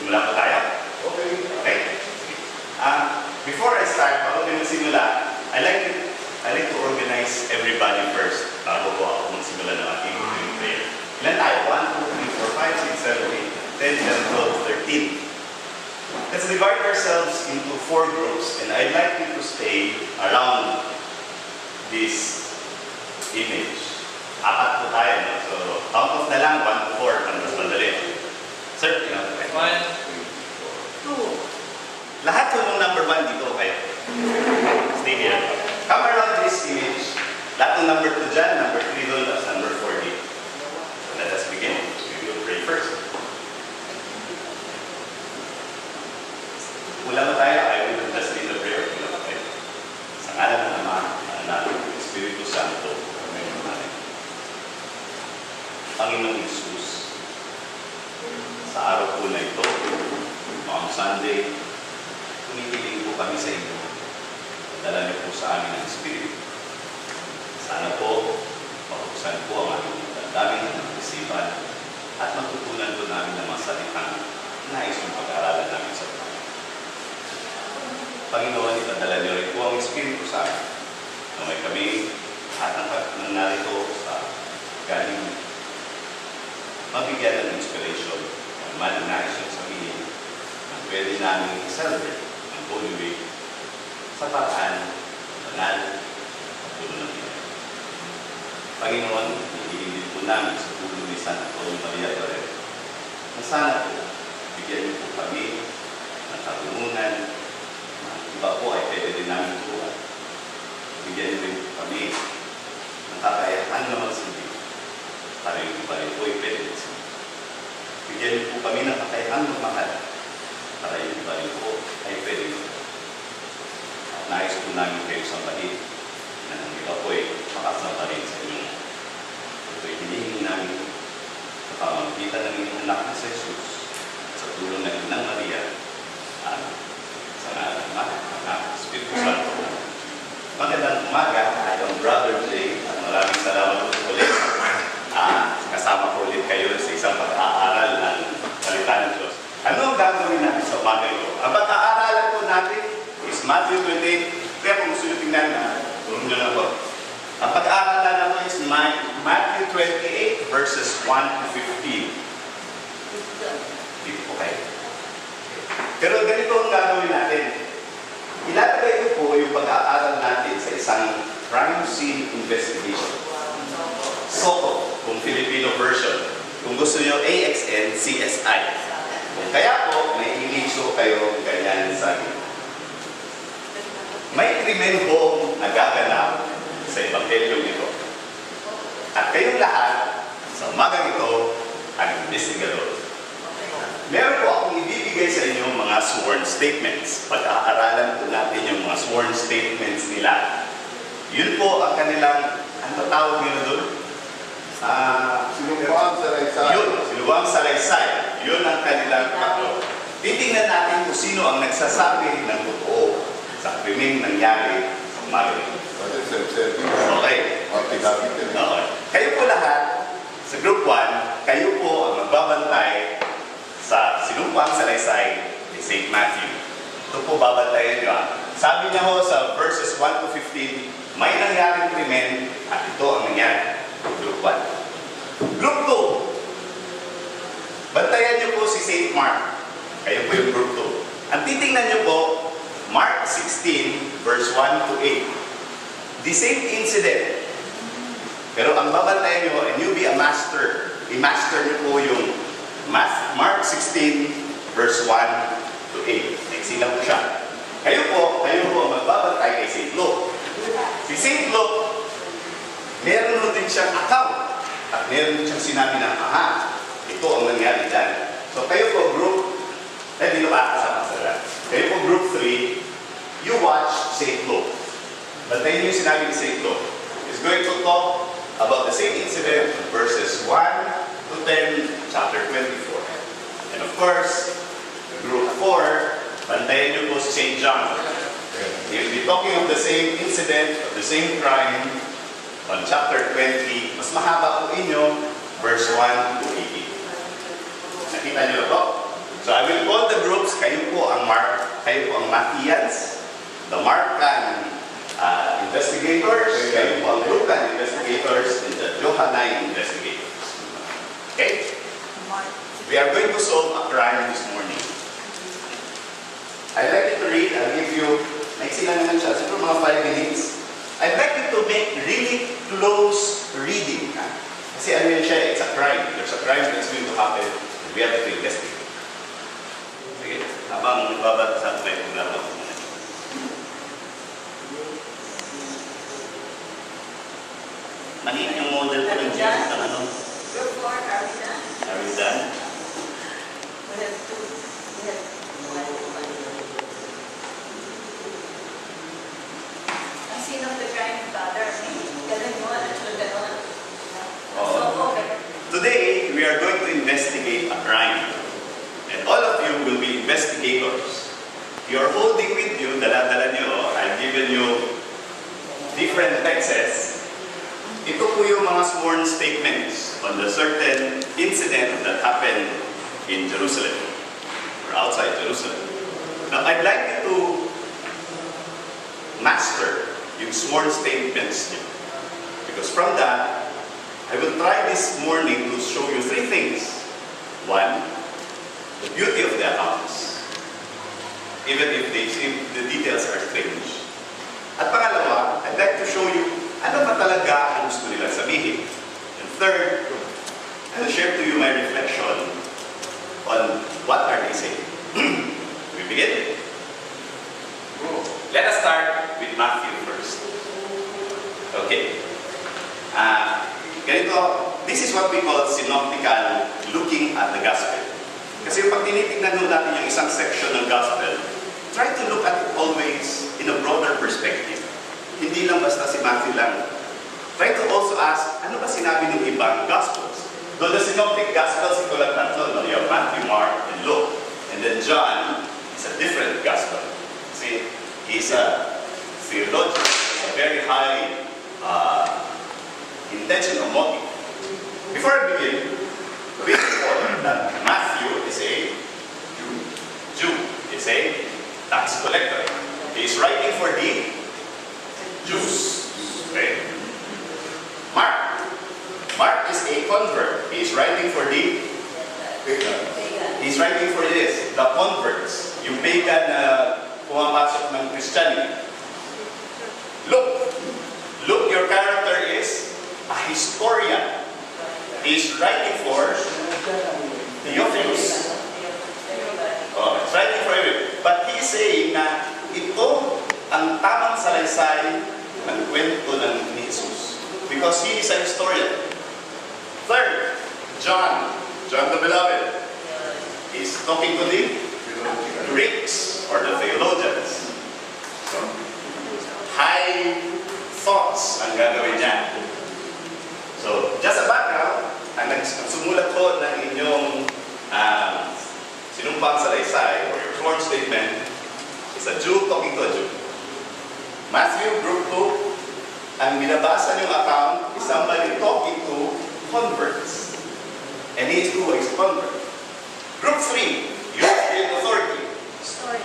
Simula po tayo? Okay. Okay. Before I start, bago tayo magsimula, I like to organize everybody first bago po ako magsimula ng ating prayer. Ilan tayo? 1, 2, 3, 4, 5, 6, 7, 8, 10, 11, 12, 13. Let's divide ourselves into 4 groups, and I'd like you to stay around this image. 4 po tayo, no? So, count off na lang, 1 to 4, para mas madali. Sir, 1, 2. lahat po nung number 1 dito kayo. Stay here. Come around this image. Lahat ng number 2 dyan, number 3 doon, tapos number 4 dito. So let us begin. We will pray first. Mula mo tayo, I will just lead the prayer. Mula mo tayo. Sa ngalan ng Ama, Anak, Espiritu Santo. Amen. Panginoong Jesus, sa araw po na ito, Palm Sunday, tumipiling po kami sa inyo. Dala niyo po sa amin ang Espiritu. Sana po, mabuksan po ang aming damdamin ng isipan at matutunan po namin ng mga salitang nais yung pag-aaralan namin sa Panginoon. Panginoon, ipadala niyo rin po ang Espiritu sa amin. Na may kami at nang narito sa Galilee. Mabigyan ng inspiration ang nais yung sabihin na pwede namin i-celebrate ang Holy Week sa paraan banal at puno ng Pinoy. Panginoon, hihingin po namin sa tulong ni Santa Maria Torre na sana po bigyan niyo po kami ng katungunan na iba po ay pwede din namin tuwan. Bigyan niyo rin po kami ng kakayahan na magsilbi para yung iba rin po ay pwede din silbi. Bigyan niyo po kami ng kakayahan magmahal para yung iba rin po ay pwede din. Nais po namin kayo sambahin na ang iba po ay makasamba rin sa inyo. Ito'y hinihingi namin sa pamamagitan ng inyong anak na si Jesus sa tulong ng Inang Maria at sa ngalan ng Anak, Espiritu Santo. Magandang umaga, I am Brother Jay at maraming salamat po ulit. Kasama ko ulit kayo sa isang pag-aaral ng salita ng Diyos. Ano ang gagawin natin sa umaga ito? Ang pag-aaralan po natin is Matthew 28. Kaya kung gusto nyo tingnan na, tulong nyo lang po. Ang pag-aaralan natin is Matthew 28 verses 1 to 15. Dito po kayo. Pero ganito ang gagawin natin. Ilalagay ko po yung pag-aaral natin sa isang crime scene investigation. SOCO, kung Filipino version. Kung gusto nyo, AXN, CSI. Kung kaya po, may iniso kayo ganyan sa akin. May krimen po nagaganap sa ebanghelyo nito. At kayong lahat, sa umagang ito, ang investigador. Meron po akong ibibigay sa inyo mga sworn statements. Pag-aaralan po natin yung mga sworn statements nila. Yun po ang kanilang, ang tatawag nila doon? Sinubuang salaysay. Yun, sinubuang salaysay. Yun ang kanilang tatlo. Titingnan natin kung sino ang nagsasabi ng totoo sa krimeng nangyari sa umaga nito. Okay. Okay. Kayo po lahat, sa group 1, kayo po ang magbabantay sa sinumpang salaysay ni St. Matthew. Ito po babantayan nyo. Sabi niya ho sa verses 1 to 15, may nangyaring krimen at ito ang nangyari. Group 1. Group 2, bantayan niyo po si St. Mark. Kayo po yung group 2. Ang titingnan niyo po, Mark 16 verse 1 to 8. The same incident. Pero ang babantayan niyo, and you be a master. I-master niyo po yung Mark 16 verse 1 to 8. Nagsila po siya. Kayo po ang magbabantay kay St. Luke. Si St. Luke, meron din siyang account. At meron din siyang sinabi na, ito ang nangyari dyan. So kayo po group, dito ka kasama sa lahat. Kayo po group 3, you watch St. Luke. Bantayin niyo yung sinabi ni St. Luke. He's going to talk about the same incident verses 1 to 10, chapter 24. And of course, group 4, bantayan niyo po si St. John. He'll be talking of the same incident, of the same crime, on chapter 20. Mas mahaba po inyo, verse 1 to 18. Nakita niyo po? So I will call the groups. Kayo po ang Matthians, the Markan investigators, kayo po ang Lucan investigators, and the Johannine investigators. Okay? We are going to solve a crime this morning. I'd like you to read. I'll give you, next lang naman siya, siguro mga 5 minutes. I'd like you to make really close reading. Kasi ano yun siya, it's a crime. There's a crime that's going to happen, and we have to investigate. Sige, habang babasa ko may programa ko. Maliit yung model ko ng Jesus ng ano? Group 4, are we done? Are we done? We have two. We have one. Ang scene of the crime, Father. Ganun mo, ganun. So, okay. Today, we are going to investigate a crime. And all of you will be investigators. You are holding with you, dala-dala nyo, I've given you different texts. Ito po yung mga sworn statements on the certain incident that happened in Jerusalem or outside Jerusalem. Now, I'd like you to master yung sworn statements niyo. Because from that, I will try this morning to show you 3 things. 1, the beauty of the accounts, even if the details are strange. At pangalawa, I'd like to show you ano ba talaga ang gusto nila sabihin. And third, I'll share to you my reflection on what are they saying. We begin? Let us start with Matthew first. Okay. Ganito, this is what we call synoptical looking at the gospel. Kasi pag tinitingnan natin yung isang section ng gospel, try to look at it always in a broader perspective. Hindi lang basta si Matthew lang. Try to also ask, ano ba sinabi ng ibang gospels? Though the synoptic gospels, ito lang tatlo, no? You have Matthew, Mark, and Luke. And then John is a different gospel. See, he's a theologian, a very high intention or motive. Before I begin, we know that Matthew is a Jew. Is a tax collector. He is writing for the Jews. Okay? Mark is a convert. He is writing for the He's writing for this, the converts. Yung pagan na pumapasok ng Christianity. Look, your character is a historian. He's writing for Theophilus. He's writing for everyone. But he's saying na ito ang tamang salaysay ng kwento ng ni Jesus. Because he is a historian. Third, John the Beloved. He's talking to the Greeks or the theologians. So, high thoughts ang gagawin niya. So, just a background, ang sumulat ko ng inyong sinumpang salaysay or your sworn statement is a Jew talking to a Jew. Matthew, group 2, ang binabasa niyong account is somebody talking to converts. And he is who is convert. Group 3, you're in authority.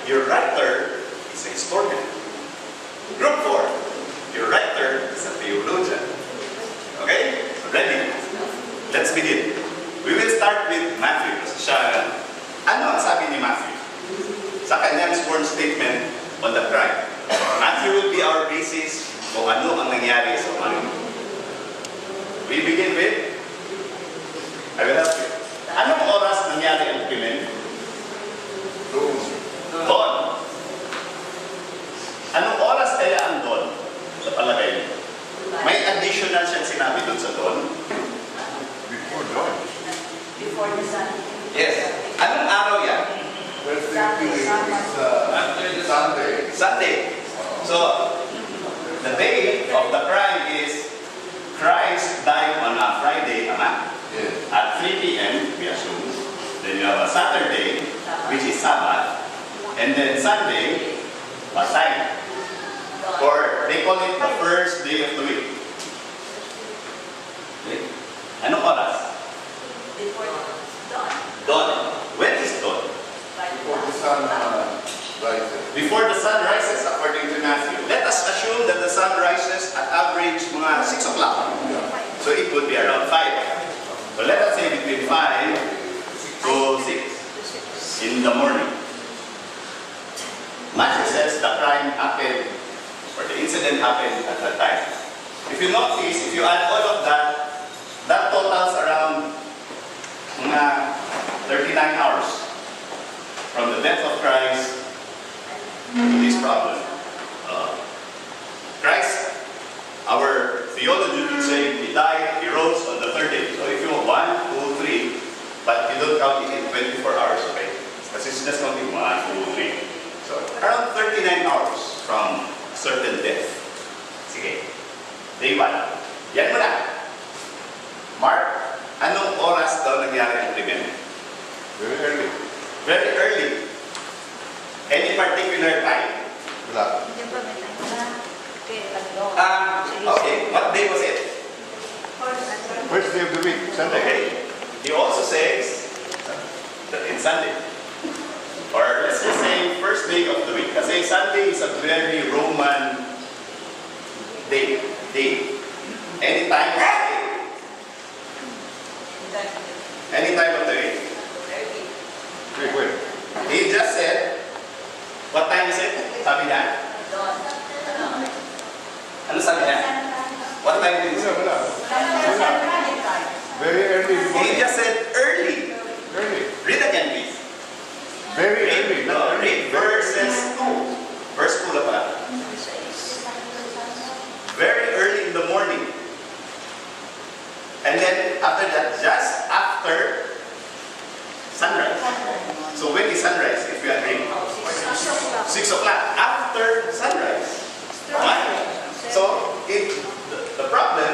Your writer is a historian. Group 4, your writer is a theologian. Okay? Ready? Let's begin. We will start with Matthew. Ano ang sabi ni Matthew sa kanyang sworn statement on the crime? Matthew will be our basis kung ano ang nangyari sa Mahinhin. We begin with, I will help you. Anong oras nangyari ang krimen? Dawn. Anong oras kaya ang dawn? Sa palagay niyo? May additional siyang sinabi dun sa dawn? Before dawn. Before the sun. Yes. Anong araw yan? Sunday. So, the day of the crime is Christ died on a Friday, at 3 p.m., we assume. Then you have a Saturday, which is Sabbath. And then Sunday, what time? Or they call it the first day of the week. Okay. Anong oras? Before dawn. Dawn. When is dawn? before the sun rises, according to Matthew. Let us assume that the sun rises at average mga 6 o'clock. So it would be around 5. So let us say between 5 to 6 in the morning. Matthew says the crime happened, or the incident happened at that time. If you notice, if you add all of that, that totals around mga 39 hours from the death of Christ to this problem. Christ, our theology would say, he died, he rose on the third day. So if you want 1, 2, 3, but you don't count it in 24 hours, okay? Because it's just counting 1, 2, 3. So around 39 hours from a certain death. Sige. Day 1. Yan mo na. Mark, anong oras daw nangyari ang krimen? Very early. Very early. Any particular time? Wala. Okay. What day was it? First day of the week, Sunday. Okay. He also says that it's Sunday. Or let's just say first day of the week. Kasi Sunday is a very Roman day. Any time of the day. Any time of the day. Wait. He just said, what time is it? Sabi niya. Ano sabi niya? What time did he say? Wala. Very early in the He morning. just said early. Early. Read again, please. Very early. No, read verses 2. Verse 2 na pala. Very early in the morning. And then after that, just after sunrise. So when is sunrise, if you agree? 6 o'clock. After sunrise. Right? So the problem,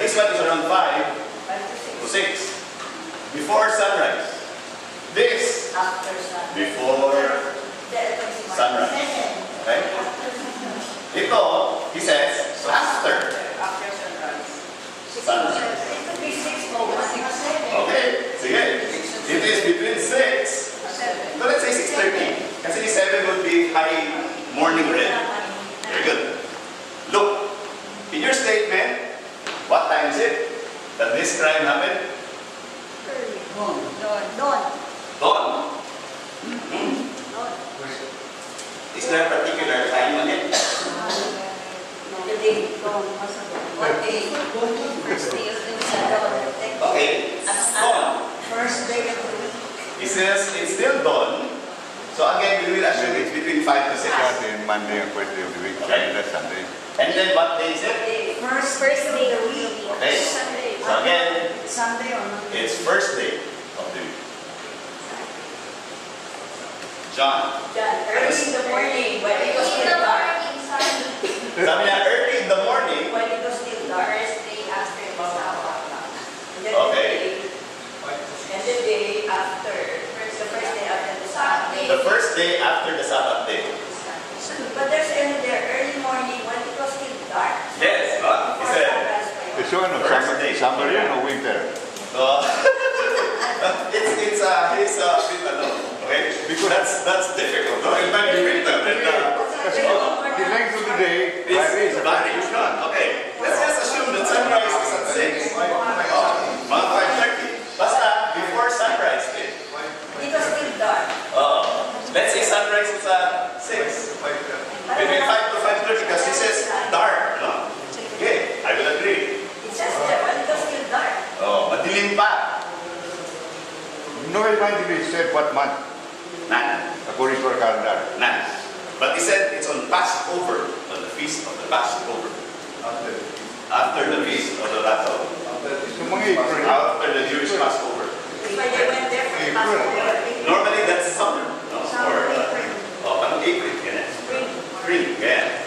this one is around 5 to 6. Before sunrise. This before sunrise. Okay? Ito, he says, after sunrise. Okay, sige. It is between 6. So let's say 6:30. Kasi 7 would be high morning red. Very good. Look, in your statement, what time is it that this crime happened? Dawn. Is there a particular time on it? Okay, dawn. First day of the week. He says it's still dawn. So again, we will assume it's between 5 to 6. Saturday, Monday, and first day of the week. Okay. That's Sunday. And then what day is it? First day of the week. Okay. So again, Sunday or Monday? it's first day of the week. John. Early in the morning when it was still dark. Sabi niya, early in the morning. When it was still dark. Okay. And the day after. The first day after the Sabbath. The first day after the Sabbath day. But there's there early morning when it was still dark. Yes, no? He said. It's one of First day. summer or winter. So, it's bit okay? Because that's difficult. No? It might be winter. The length of the day varies. Varies, no? Okay. Let's just assume that sunrise is at 6. Mga 5:30. Basta before sunrise, eh? It was still dark. Let's say sunrise is at 6. Between 5 to 5:30 because this is dark, no? Okay, I will agree. It says there when it was still dark. Madilim pa. No evangelist said what month, None. according to our calendar. None. But he said it's on Passover, on the feast of the Passover. After the feast of the Passover. So mga April. After the Jewish Passover. When they went there for the Passover. Normally that's summer. No? Or April. Spring. Yeah.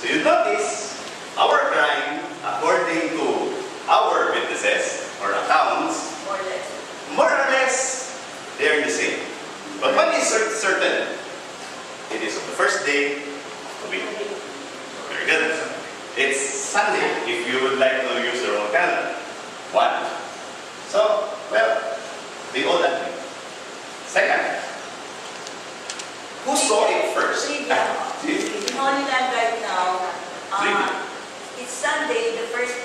So you notice, our crime, according to our witnesses or accounts, more or less, they are the same. But one is certain. It is on the first day of the week. Very good. It's Sunday, if you would like to use your own calendar. 1. So, well, they all agree. Second, Who saw it first? Trivia. In Holy Land right now, Trivia. it's Sunday, the first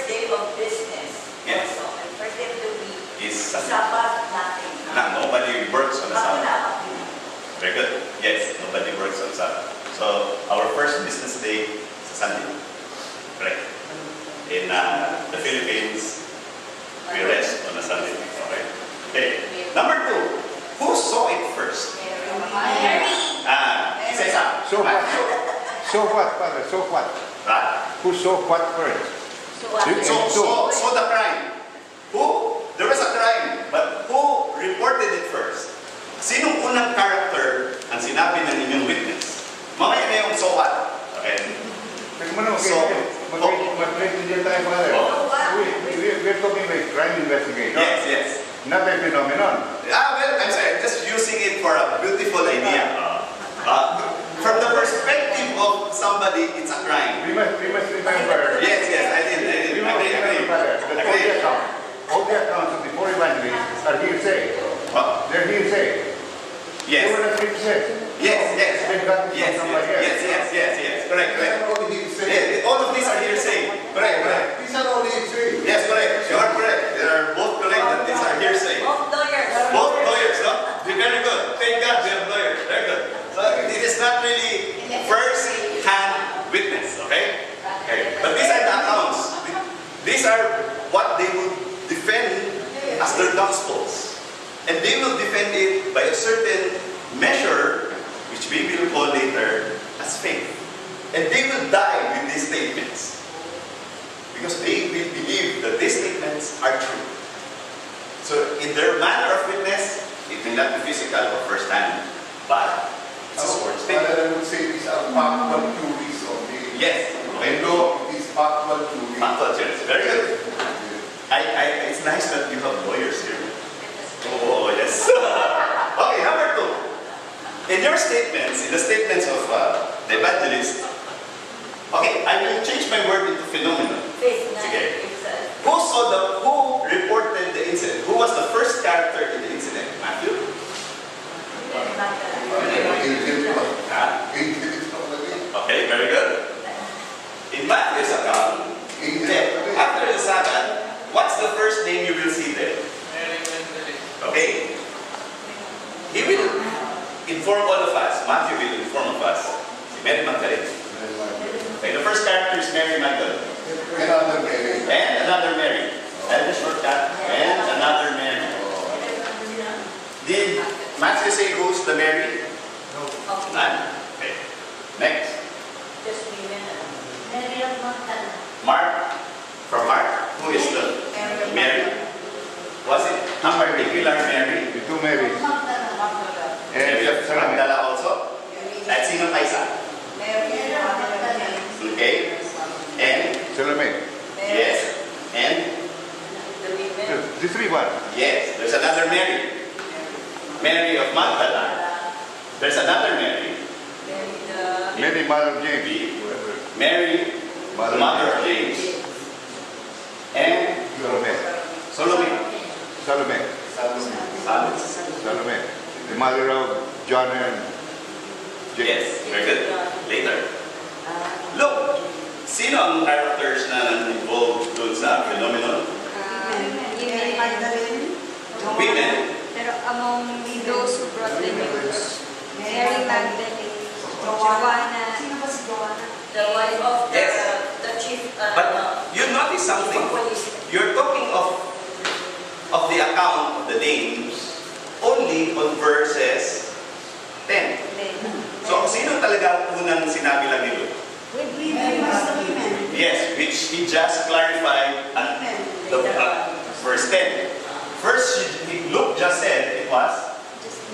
day of business. Yes. Also, and first day of the week. Is Sabbath, nothing. nobody works on the Sabbath. Sabbath. Very good. Yes, nobody works on Sabbath. So our first business day is Sunday. Correct. In the Philippines, we rest on a Sunday. Okay. Okay. Number 2. Who saw it first? Mary. Cesar. So what? So what, Father? So what? Right. Who saw what first? So what? So the crime. Who? There was a crime, but who reported it first? Sinong unang character ang sinabi ng inyong witness? Mamaya na yung so what. Okay? Mag-president tayo, Father. We're talking about crime investigation. Yes. Not a phenomenon. Well, I'm sorry, I'm just using it for a beautiful idea. From the perspective of somebody, it's a crime. We must remember. Yes, I did. We must remember, Father, that all the accounts of the four evangelists are hearsay. They're hearsay. They were Yes. not witnesses. Yes. They got it from somebody else. Yes. Correct. Yes, all of these are hearsay. Correct. These are only three. Yes, correct. You are correct. They are both correct that these are hearsay. Both lawyers. Both lawyers, no? You're very good. Thank God we have lawyers. Very good. So it is not really first-hand witness, okay? But these are the accounts. These are what they would defend as their gospels. And they will defend it by a certain measure, which we will call later as faith. And they will die with these statements. Because they will believe that these statements are true. So in their manner of witness, it will not be physical or first-hand, but it's a sworn statement. Father, I would say these are factual theories only. Yes. I know it is factual theories. Factual theories. Very good. It's nice that you have lawyers here. Oh, yes. Okay, number 2. In your statements, in the statements of the evangelist, okay, I will change my word into phenomenon. Sige. Who reported the incident? Who was the first character in the incident? Matthew? Okay, very good. In Matthew's account, after the Sabbath, what's the first name you will see there? Okay? He will inform all of us. Matthew will inform of us. Si Mary Magdalene. Okay, the first character is Mary Magdalene. Another Mary. And another Mary. And the shortcut. And another Mary. Did Matthew say who's the Mary? None. Okay. Next. Just women. Mary of Magdalene. Mark. From Mark, who is the Mary? Was it a particular Mary? The two Marys. Mary of Magdala also? At sino pa isa? Okay. And? Salome. Yes. And? The women. The three one. Yes. There's another Mary. Mary of Magdala. There's another Mary. Mary, mother of James. Mary, the mother of James. And Salome. Salome. Salome. The mother of John and James. Yes. Very good. Later. Look. Sino ang characters na involved dun sa phenomenon? Women. Pero among those who brought the news, Mary Magdalene, Joanna. Sino ba si Joanna? The wife of the chief. But you notice something. You're talking of the account of the names only on verses 10. So, sino talaga unang sinabi lang ni Luke? Yes, which he just clarified at the verse 10. First, Luke just said it was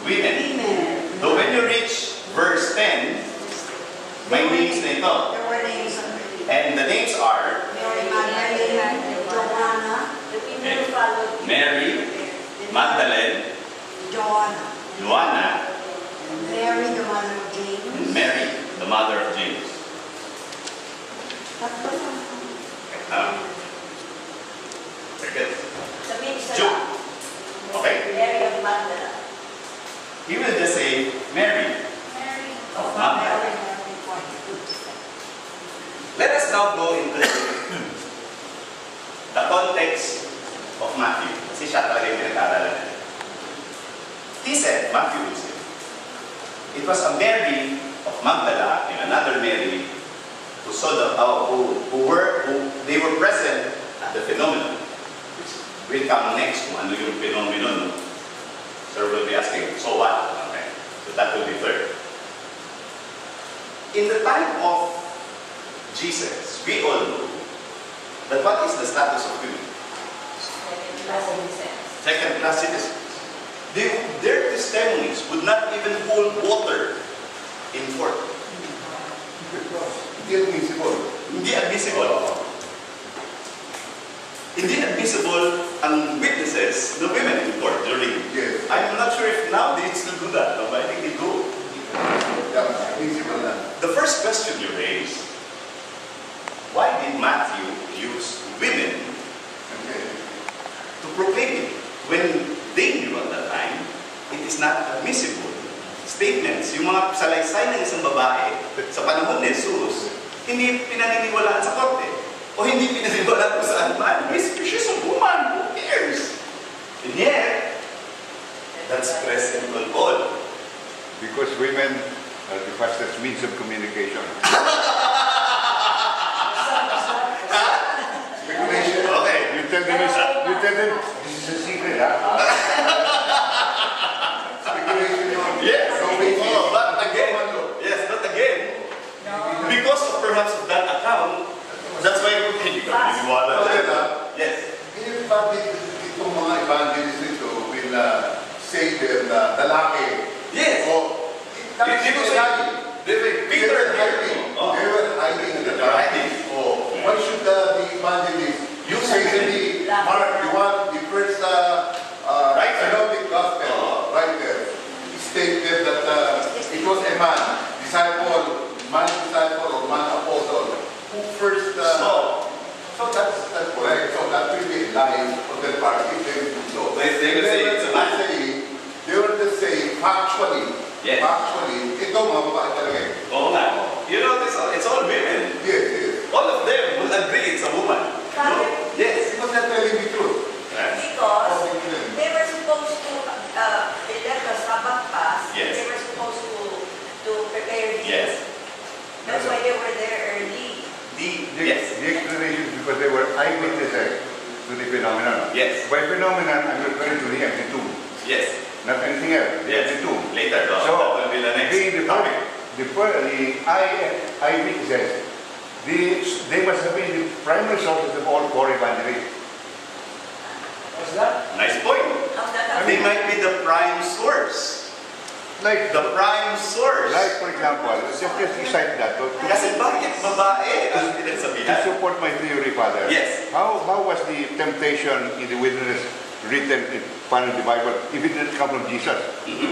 women. So when you reach verse 10, may names na ito. And the names are Mary, Magdalene, Joanna, Mary, the mother of James. Mary, the mother of James. Very good. Sabihin siya Jude. lang. Okay. Mary of Magdala. He will just say Mary. now go into the context of Matthew. Kasi siya talaga yung pinag-aaralan natin. He said, Matthew would say, it was a Mary of Magdala and another Mary who saw they were present at the phenomenon. Which will come next to ano yung phenomenon. Sir will be asking, so what? Okay. So that will be third. In the time of Jesus, we all know that what is the status of women? Second-class citizens. Their testimonies would not even hold water in court. Hindi admissible. Hindi admissible. Hindi admissible ang witnesses, the women in court during. Yes. I'm not sure if now they still do that, no, but I think they do. Yeah, admissible na. The first question you raise, why did Matthew use women Okay. to proclaim it? When they knew at that time, it is not admissible. Statements, yung mga salaysay ng isang babae sa panahon ni Jesus, hindi pinaniniwalaan sa korte. O hindi pinaniniwalaan kung saan man. She's a woman, who cares? And yet, that's present on all. Because women are the fastest means of communication. Speculation. Okay. You tell them, this is a secret, huh? Speculation. Yes. No basis. Oh, but again, because of perhaps of that account, that's why you can So then, Yes. if itong mga evangelists nito will say them na lalaki. Yes. O, They will say, Peter and Mary. They were hiding in the They're dark. hiding. Oh, why should the evangelist You say say to me, Mark, you want the first Right. synoptic gospel, right there. It stated that it was a man disciple or man apostle who first. So that's correct. So that will be lying on their part. If they do so. They will say it's a man. They were just saying factually. Yes. Factually, ito mga babae talaga eh. Oo nga. You know, it's all women. Yes, yes. All of them will agree it's a woman. No? Yes. Because they're telling the truth. Because they were supposed to let the Sabbath pass. Yes. They were supposed to prepare this. Yes. That's why they were there early. Yes. The explanation is because they were eyewitnesses to the phenomenon. Yes. By phenomenon, I'm referring to the empty tomb, Yes. not anything else. The Yes. empty tomb. Later, though, So, that will be the next being the topic. eyewitnesses, they must have been the primary sources of all four evangelists. What's that? Nice point. How's that They happen? might be the prime source. Like, The prime source. for example, just recite that to Kasi bakit babae ang pinagsabihan? support my theory, Father. Yes. How was the temptation in the wilderness written in the Bible if it didn't come from Jesus?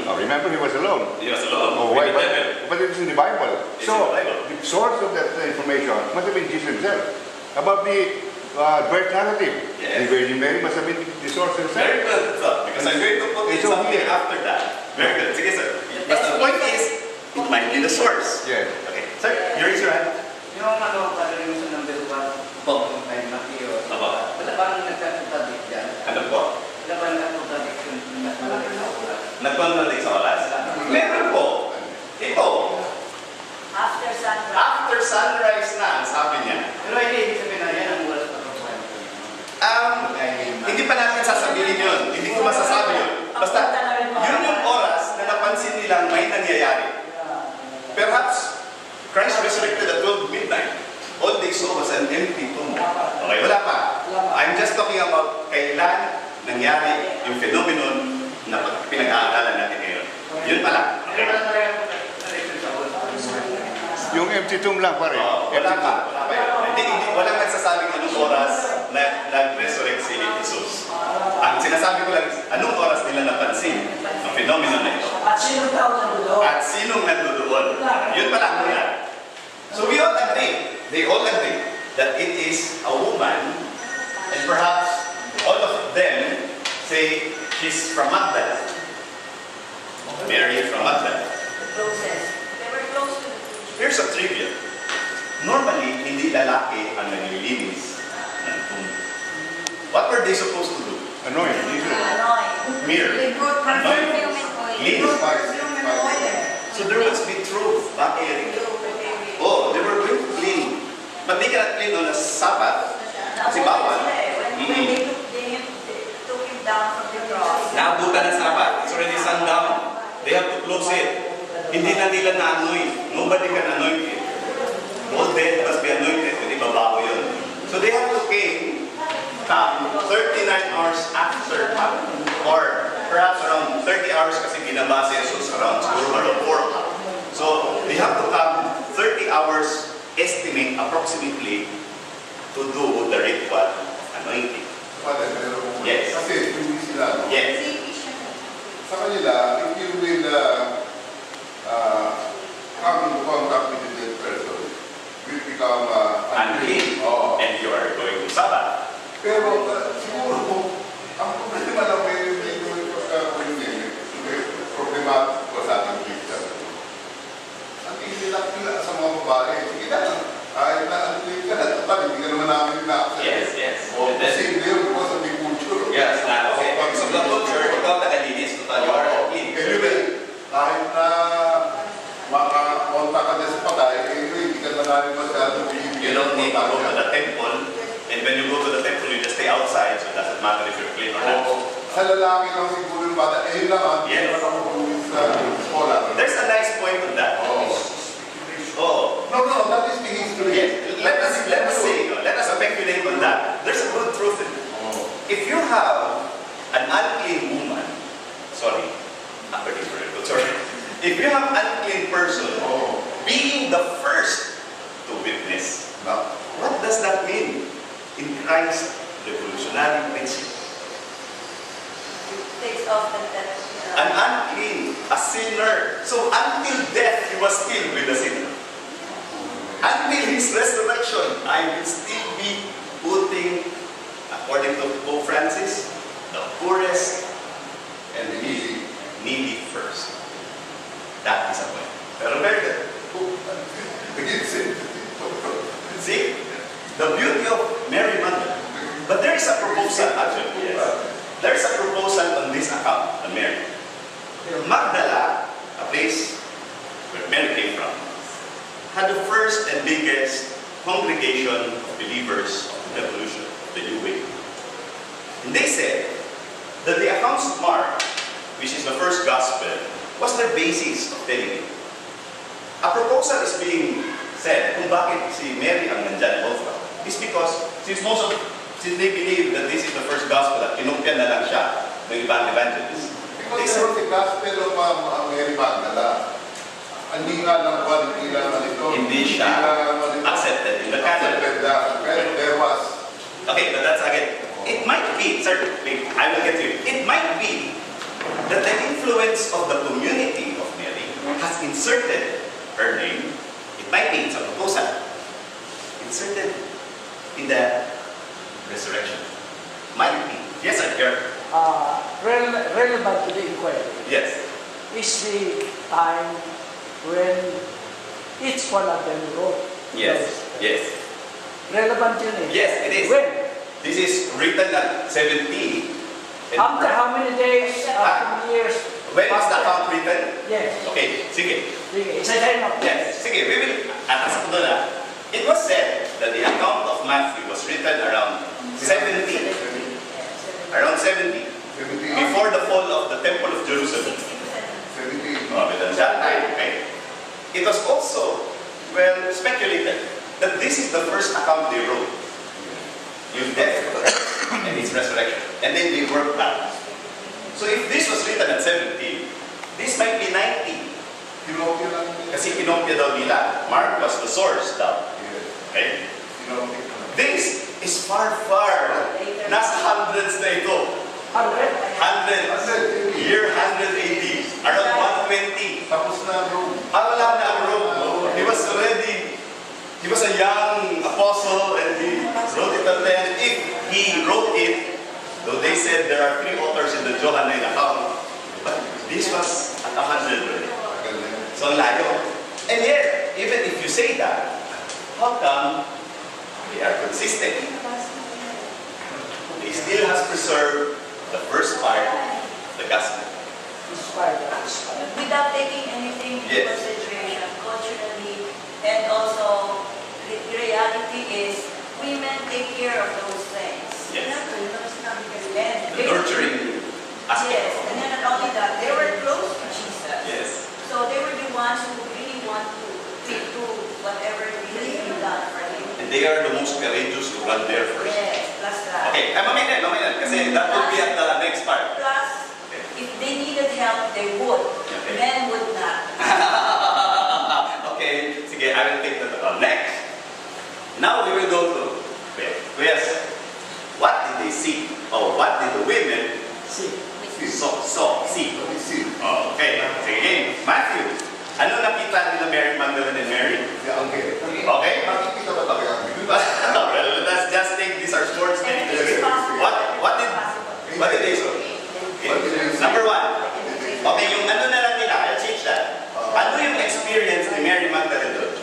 Now, remember, he was alone. He was alone. Oh, why? With the devil. But it's in the Bible. It's So, in the Bible. the source of that information must have been Jesus himself. About the birth narrative, Yes. the Virgin Mary must have been the source herself. Very good thought, because I'm going to put in It's over something here. after that. Very good. Sige, sir. But the point is, it might be the source. Yes. Okay. Sir, you raise your hand. Yung yung sa number 1, Po. kay Matthew, Aba. wala bang nagkakatadik dyan? Ano po? Wala bang nagkakatadik yung Nag-contradict sa oras? Meron po. Ito. After sunrise. After sunrise na, ang sabi niya. Pero hindi ibig sabihin na yan ang oras na pagkakuhan. Hindi pa natin sasabihin yun. Hindi ko masasabi yun. Basta, yun yung oras na napansin nilang may nangyayari. Perhaps, Christ resurrected at 12 midnight. All they saw was an empty tomb. Okay, wala pa. I'm just talking about kailan nangyari yung phenomenon na pinag-aaralan natin ngayon. Yun pala. Pero wala talaga connection sa oras. Yung empty tomb lang, pare. Wala pa. Walang nagsasabing anong oras na nag-resurrect si Jesus. Ang sinasabi ko lang, anong oras nila napansin ang phenomenon na ito. At sino daw nandoon? At sinong nandoon? Yun pa lang muna. So we all agree, they all agree, that it is a woman, and perhaps all of them say she's from Magdala. Mary from Magdala. The closest. They were close to the Here's a trivia. Normally, hindi lalaki are they supposed to do? Annoying, usually. Annoying. Mirror. They put Anoint. perfume and oil. Clean. So there must be truth. Bakit? Oh, they were going to clean. But they cannot clean on a Sabbath. Kasi bawal. When they took him down from the cross. Naabutan ng Sabbath. It's already sundown. They have to close it. Hindi na nila na-anoint. Nobody can anoint it. All dead must be anointed. Hindi babago yun. So they have to come 39 hours after or perhaps around 30 hours kasi binaba si Jesus around siguro around 4 o'clock. So they have to come 30 hours estimate approximately to do the ritual anointing. Father, pero Yes. kasi hindi sila, no? Yes. Sa kanila, if you will come in contact with the dead person, will become Unclean. Oo. And you are going to Sabbath. Pero siguro, ang problema lang may problematic ko sa ating Christian. Ang nila sa mga babae, sige na, kahit na ang Christian, hindi ka naman namin na-accept. Yes, yes. O, And then- kasi hindi yun because of the culture. Yes, na okay. So the culture, ikaw nakalinis, total, you are clean. Anyway, kahit na makakonta ka din sa patay, anyway, hindi ka na namin masyadong bibigyan. You don't need to go to the temple. And when you go to the temple, you just stay outside, so it doesn't matter if you're clean or not. Sa lalaki lang siguro yung bata, yun lang ang Yes. naman ako buwis sa escola. There's a nice point on that. Oh, No, that is the history. yes. Let us speculate on that. There's a good truth in it. If you have an unclean woman, sorry, if you have an unclean person being the first to witness, what does that mean in Christ's revolutionary principle? Takes off the death. An unclean, a sinner. So until death, he was still with the sinner. Until his resurrection, I will still be putting, according to Pope Francis, the poorest and the needy first. That is a point. Pero very good. See? The beauty of Mary Magdalene. But there is a proposal, actually. Yes. There is a proposal on this account on Mary. Magdala, a place where Mary came from, had the first and biggest congregation of believers of the revolution, the New Way. And they said that the accounts of Mark, which is the first gospel, was their basis of telling it. A proposal is being said kung bakit si Mary ang nandyan also. It's because since they believe that this is the first gospel at kinumpyan na lang siya ng ibang evangelists. Because there was the gospel of Mary Magdala. Hindi nga lang quality lang ito. Hindi siya accepted in the canon. There was. Okay, but that's again. It might be, certainly, I will get to it. It might be that the influence of the community of Mary has inserted her name. It might be, it's a proposal, inserted in the resurrection. Might be. Yes, sir. Here. Relevant to the inquiry Yes. is the time when each one of them wrote. Yes. those. Yes. Relevant yun eh. Yes, it is. When? This is written at 70. And After how many days? How many years? when is the After? account written? Yes. Okay, sige. Sige, isa-isa mo. Yes, sige, we will atas ko na. It was said that the account of Matthew was written around 70. Around 70. Before the fall of the Temple of Jerusalem. 17. At that time, okay? It was also, well, speculated that this is the first account they wrote. His death and his resurrection. And then they worked back. So if this was written at 70, this might be 90. Kinopya lang. Kasi kinopya daw nila. Mark was the source daw. Yes. Okay? Kinopya lang. This is far. Nasa hundreds na ito. 100? Hundreds. Year 100 AD. Around 120. Tapos na Rome. Wala na ang Rome. He was a young apostle and he wrote it at then. If he wrote it, though they said there are 3 authors in the Johannine account, but this was at 100 already. So layo. And yet, even if you say that, how come they are consistent? They he still has preserved the first part of the gospel. Without taking anything into Yes. consideration culturally, and also the reality is women take care of those things. Yes. And The nurturing aspect. yes, and then not only that, they were close to Jesus. Yes. So they were the ones who really want to do whatever needed to be done for him. And they are the most courageous to run there first. Yes, plus that. Okay, Mahinhin, kasi that will be at the next part. Plus, if they needed help, they would. Okay. Men would not. Okay, sige, I will take that on. Next. Now we will go to, yes, what did they see? Or what did the women see? See. Okay, sige again. Matthew, ano nakita nila Mary Magdalene and Mary? Okay? Makikita ba tayo ang Well, let's just take these are short And it statements. is possible. What did they say? Okay. Number one. Okay, yung ano na lang nila, I'll change that. Ano yung experience ni Mary Magdalene doon?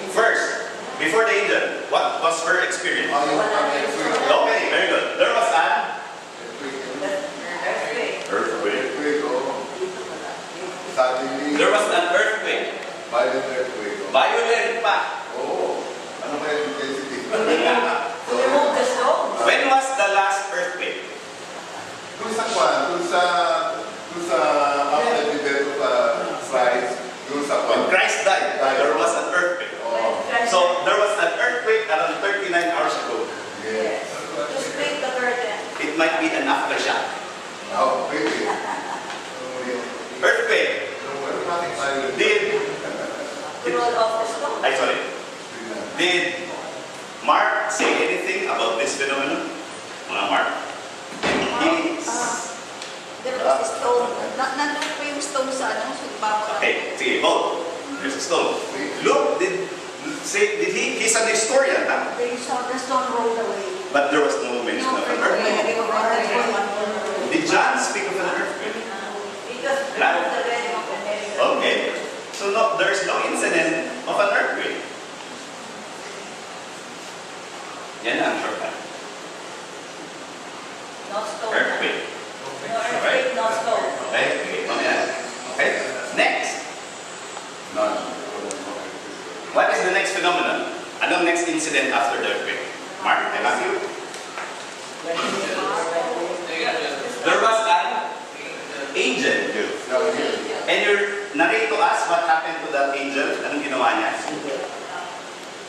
First, before the angel, what was her experience? Okay, very good. There was an earthquake. There was an earthquake. Violent pa. To remove the stones. When was the last earthquake? Doon sa after the death of Christ, doon sa When Christ died, there was an earthquake. So there was an earthquake around 39 hours ago. Yes. To split the curtain. It might be an aftershock. Oh, really? Earthquake. Did To roll off the stone. sorry. Did Mark say anything about this phenomenon? Mga Mark? There was a stone. Nandun pa yung stone sa ano, sa bawat. Okay, sige, hold. There's a stone. Luke did he? He's an historian, huh? They saw the stone rolled away. But there was no mention of an earthquake. Did John speak of an earthquake? Because remove the wedding of the Mary. Okay. So no, there's no incident of an earthquake. Yan ang shortcut. No stone. Earthquake. No earthquake, no stone. Okay? Okay. Next. What is the next phenomenon? Anong next incident after the earthquake? Mark, I love you. There was an angel. And you narrate to us what happened to that angel. Anong ginawa niya?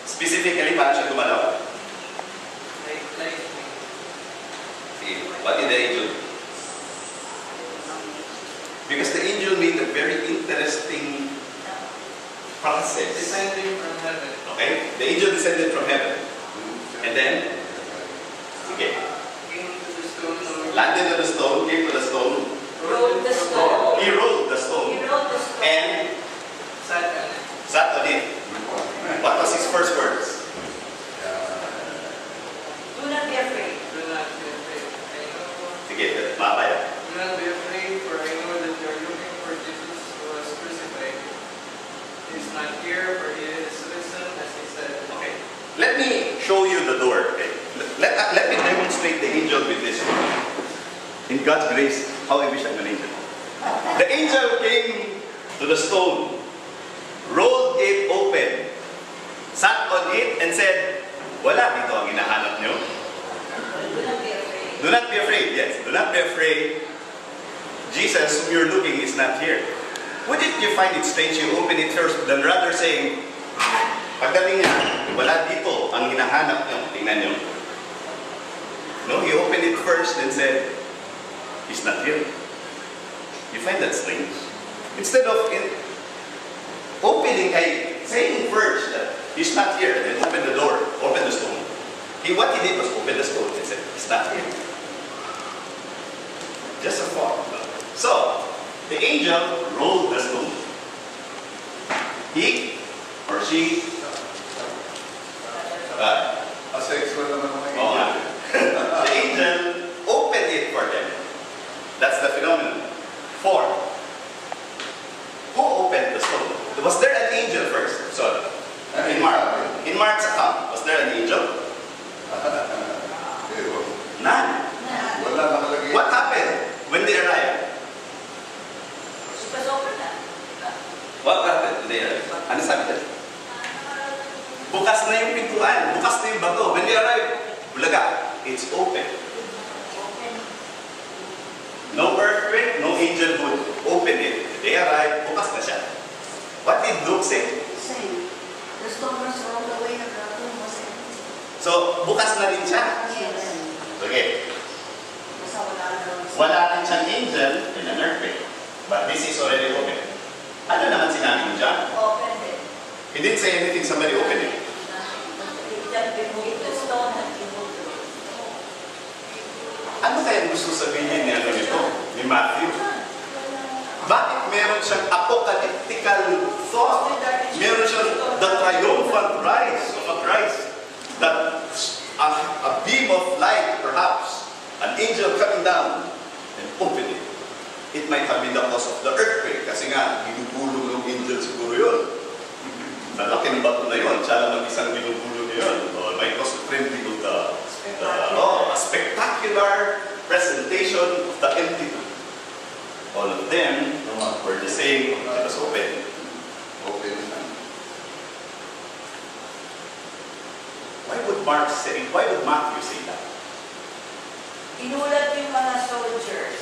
Specifically, paano siya gumalaw? What did the angel do? Because the angel made a very interesting process. Descending from heaven. Okay? The angel descended from heaven. And then, okay, Came to the stone. landed on the stone, came to the stone. Rolled the stone. He rolled the stone He rolled the stone. and Sat on it. sat on it. What was his first words? Do not be afraid. Do not be afraid. I know. Sige, mamaya. Do not be afraid, for I know that you are looking for Jesus who was crucified. He is not here, for he is risen, as he said. Okay. Let me show you the door. Okay? Let me demonstrate the angel with this. In God's grace, how I wish I'm an angel. The angel came to the stone, rolled it open, sat on it, and said, wala dito ang hinahanap nyo. Do not be afraid. Do not be afraid. Yes, do not be afraid. Jesus, whom you're looking, is not here. Wouldn't you find it strange you open it first, than rather saying, pagdating niya, wala dito ang hinahanap nyo. Tingnan nyo. No, he opened it first and said, he's not here. You find that strange? Instead of saying first that he's not here, then open the door, open the stone. What he did was open the stone and said, he's not here. Just a thought. So, the angel rolled the stone. He or she, Asexual naman ang mga oh, the angel opened it for them. That's the phenomenon. 4. Who opened the stone? Was there an angel first? Sorry. In Mark's account, was there an angel? bukas na yung pintuan, bukas na yung bato. When they arrive, bulaga, it's open. No earthquake, no angel would open it. They arrive, bukas na siya. What did Luke say? Same. The stone was rolled away and the tomb was empty. So, bukas na rin siya. Yes. Okay. Basta wala na. Wala rin siyang angel in an earthquake. But this is already open. Ano naman sinabi niyo dyan? Open it. He didn't say anything, somebody opened it. The stone had been moved. Ano kaya gusto sabihin niya nito, ni Matthew? Bakit meron siyang apocalyptical thought? Meron siyang the triumphant rise of a Christ. That a beam of light, perhaps, an angel coming down and open it. It might have been the cause of the earthquake. Kasi nga, binubulong ng angel siguro yun. Sa laki ng bato na yun, siya naman isang binubulong na yun. Or might cause the trembling of a spectacular presentation of the entity. All of them were the same. It was open. Open. Why would Matthew say that? Inulat yung mga soldiers.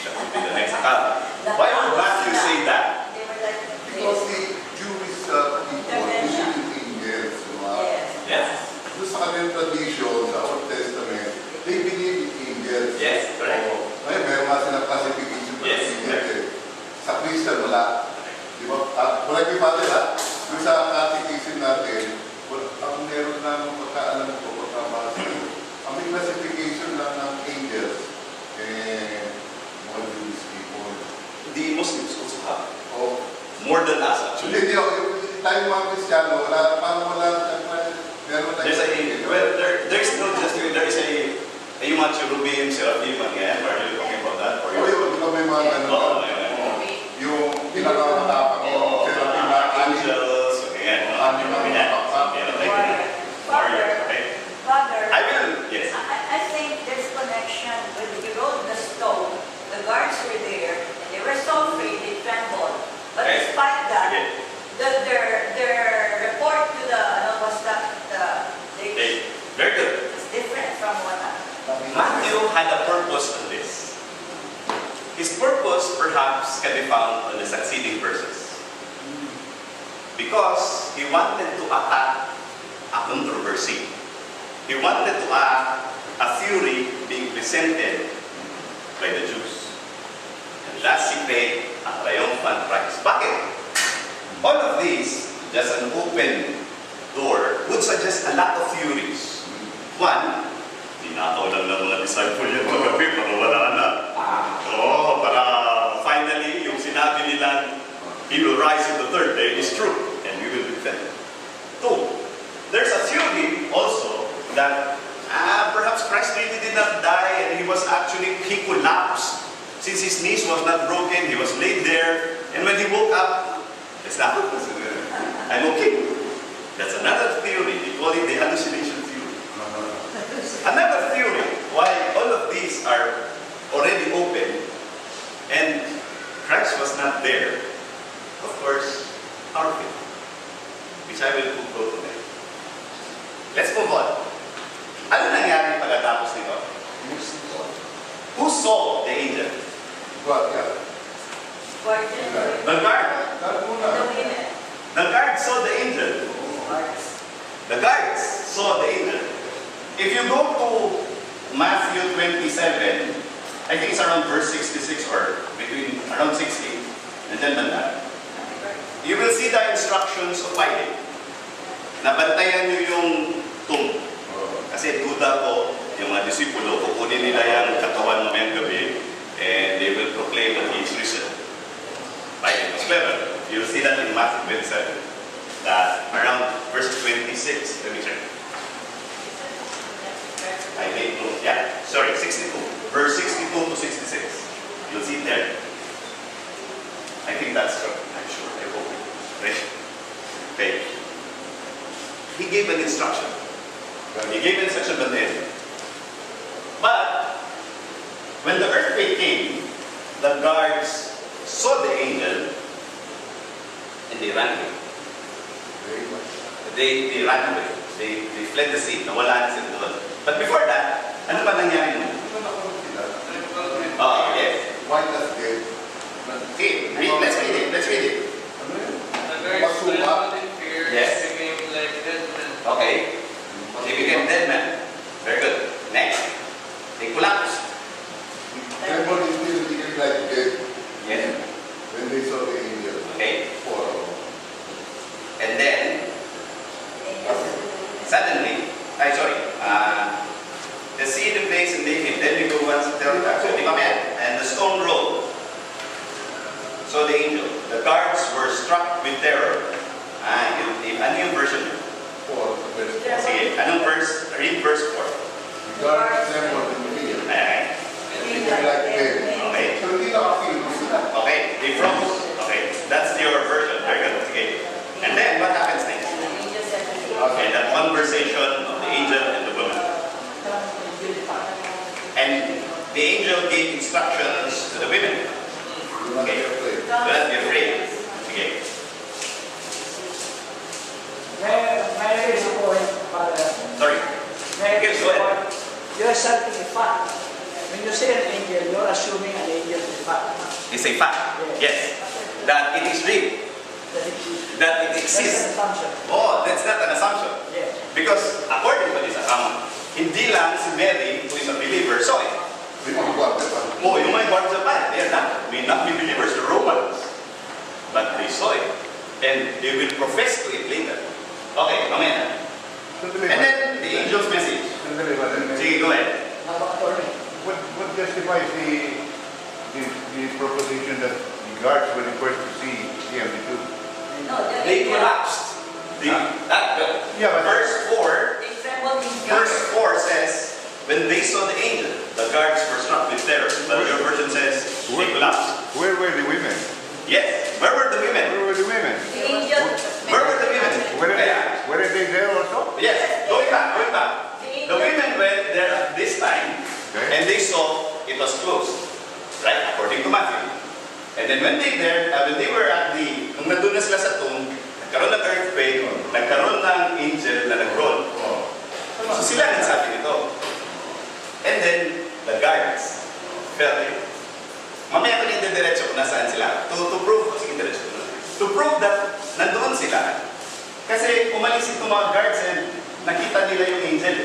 That would be the next account. Why would Matthew say that? They were like, Because the Jewish people believe in angels. yes. Yes. Doon sa kanilang tradition, sa Old Testament, they believe in angels. Yes, correct. Ngayon, meron nga silang classification for Yes, angels. correct. Sa Christian, wala. Di ba? Wala yung father, ha? Yung sa catechism natin, ang meron na pagkaalam ko, pagkabasa ko, ang may classification lang ng angels, mga Jewish people. The Muslims also have. Oh, More than us, actually. hindi, tayo mga Kristiyano, parang wala, meron tayo. There's no just, there is yung mga cherubim, seraphim, again, are you talking about that? Or O yun, di ba may mga ganun? Oo, Yung pinakamatapang yung seraphim na angels, again, Father, I will, yes. I think there's connection. When you rolled the stone, the guards were there, and they were so afraid they trembled. But Okay. despite that, Again. their report to the was that Okay, very good. it's different from what Matthew had a purpose on this. His purpose perhaps can be found on the succeeding verses. Because he wanted to attack a controversy. He wanted to attack a theory being presented by the Jews. And thus he paid a triumphant price. Bakit? All of these, just an open door, would suggest a lot of theories. One, tinataw lang ng mga disciple yan magabi para wala na. Para finally, yung sinabi nilang he will rise in the third day is true, and we will defend it. Two, there's a theory also that perhaps Christ really did not die and he collapsed. Since his knees was not broken, he was laid there, and when he woke up, I'm okay. That's another theory. They call it the hallucination theory. Another theory why all of these are already open and Christ was not there. Of course, our faith, which I will go today. Let's move on. Ano nangyari pagkatapos nito? Who saw the angel? What, yeah? The guard. the women. The guard saw the angel. The guards saw the angel. If you go to Matthew 27, I think it's around verse 66 or between around 60, and then banda, you will see the instructions of Pilate. Nabantayan nyo yung tomb. Kasi duda ko, yung mga disipulo, kukunin nila yung katawan mamayang gabi, and they will proclaim that he is risen. Pilate was clever. You'll see that in Matthew 27, that around verse 26, let me check. I think, yeah, sorry, 62. Verse 62 to 66. You'll see it there. I think that's true. I'm sure. I hope. Right? Okay. He gave an instruction. He gave an instruction but then. But when the earthquake came, the guards saw the angel and they ran away. they ran away. They fled the sea. Nawala na sila doon. But before that, ano ba nangyari mo? Ano na ako sila? Oh, yes. White as dead. Okay, let's read it. Let's read it. Ano yun? The guards trembled in fear, Yes. became like dead men. Okay. They became dead men. Very good. Next. They collapsed. Trembled in fear, became like dead Yes. when they saw the angel. Okay. For And then, suddenly, the sea took place and they came. Then we go once to tell and the stone rolled. So the angel, the guards were struck with terror. Ano yung version? for verse 4. Sige, anong verse? Read verse 4. The guards trembled in fear. Ayan. Became like dead. Okay. So hindi nakafeel mo sila. Okay, they froze. Okay, that's your version. Very good. Okay. And then, what happens next? Okay, that conversation of the angel and the woman. And the angel gave instructions to the women. Do not be afraid. Do not be afraid. Okay. May raise a point, Father. Sorry. May Okay, raise go a ahead. point. You're asserting a fact. When you say an angel, you're assuming an angel is a fact. It's a fact. Yes. That it is real. That it That's exists. an assumption. Oh, that's not an assumption. Yes. Because according to this account, hindi lang si Mary, who is a believer, saw it. May mga guardia pa. Oh, yung mga guards of God, they are not, may not be believers, the Romans. But they saw it. And they will profess to it later. Okay, amen. And then the angel's message. Sige, go ahead. What justifies the proposition that the guards were the first to see the empty tomb? They collapsed. Yeah, but- Verse 4 says, when they saw the angel, the guards were struck with terror. But your version says, they collapsed. Where were the women? Yes. Where were the women? Where were the women? Where were the women? Were Yeah. they there also? Yes. Going back. The women went there at this time, Okay. and they saw it was closed. Right? According to Matthew. And then when they were at nung nandun na sila sa tomb, nagkaroon ng earthquake, nagkaroon ng angel na nag-roll. So sila nagsabi nito. And then, the guards fell in. Mamaya ko nito diretso kung nasaan sila. To prove, sige diretso. To prove that nandoon sila. Kasi umalis itong mga guards and nakita nila yung angel.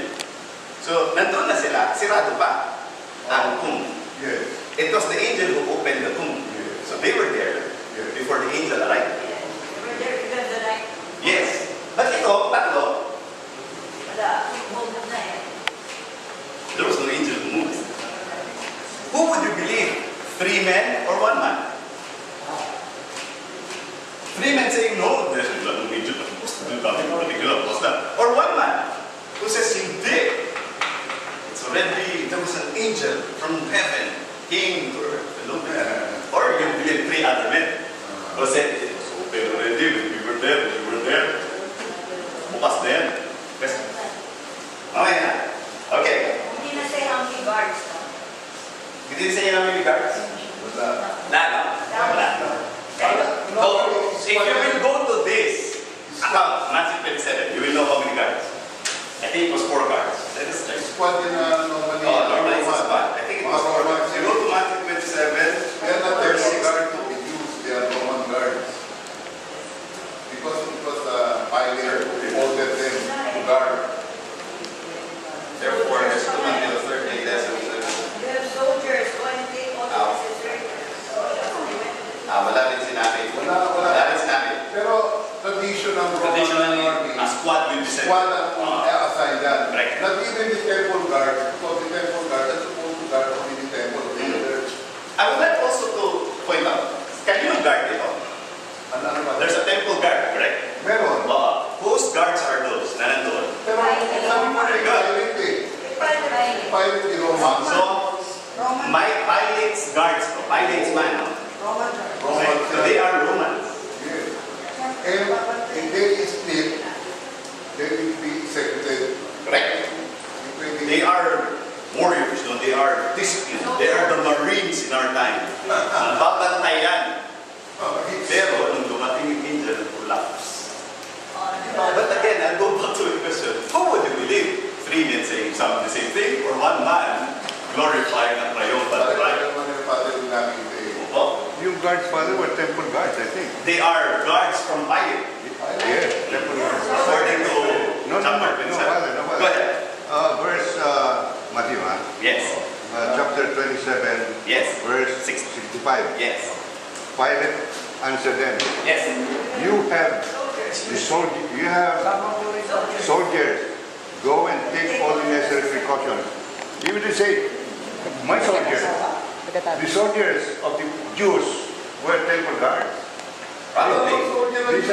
So, nandoon na sila, sirado pa ang tomb. Yes. It was the angel who opened the tomb. So they were there before the angel arrived. Yes. But ito, tatlo, there was no angel who moved. Who would you believe? 3 men or 1 man? 3 men saying no, there's no angel. Or 1 man who says hindi. It's already, there was an angel from heaven, king to earth. Or you believe 3 other men who said it was open already, we were there. Bukas na yan. Okay na. Okay. Hindi na say how many guards. Did you say how many guards? Wala. Wala. So, if you will go to this account, Matthew 27, you will know how many guards. I think it was 4 guards. Let us check. Squad din na normally. Normally it's a squad. I think it was 4 guards. You go to Matthew 27, They are not verse Roman 6. guards to be used. They are Roman guards. Because it was Pilate who ordered them to guard. Therefore, there's 2 until the 3rd day. That's what it says. You have soldiers going to take all the necessary. Wala rin sinabi. Wala. Wala rin sinabi. Pero tradition ng Roman Traditionally, army, a squad will be sent. squad ang assign yan. Correct. Not even the temple guard, because the temple guard is supposed to guard only the temple of the church. I would like also to point out, can you guard ito? Ano ba? There's a temple guard, correct? Meron. Whose guards are those na nandun? Pero sabi mo rin, Pilate eh. Pilate the Roman. So, my Pilate's guards, Pilate's man, no? Roman So they are Romans. Yes. And if they escape, they will be executed. Correct? They are warriors, no? They are disciplined. They are the Marines in our time. Ang babantayan. Pero nung dumating yung angel, collapse. But again, I'll go back to the question. Who would you believe? Three men saying some the same thing, or one man glorifying a triumphant right? Yung guards, Father, were temple guards, I think. They are guards from Pilate, Yes, temple guards. according to No, chapter 27. Father, no, Go Father. ahead. Verse, Matthew, Yes. chapter 27, Yes. verse 65. 65. Yes. Pilate answered them, Yes. you have soldiers, go and take all the necessary precautions. He would say, my soldiers, the soldiers of the Jews were temple guards. Probably. These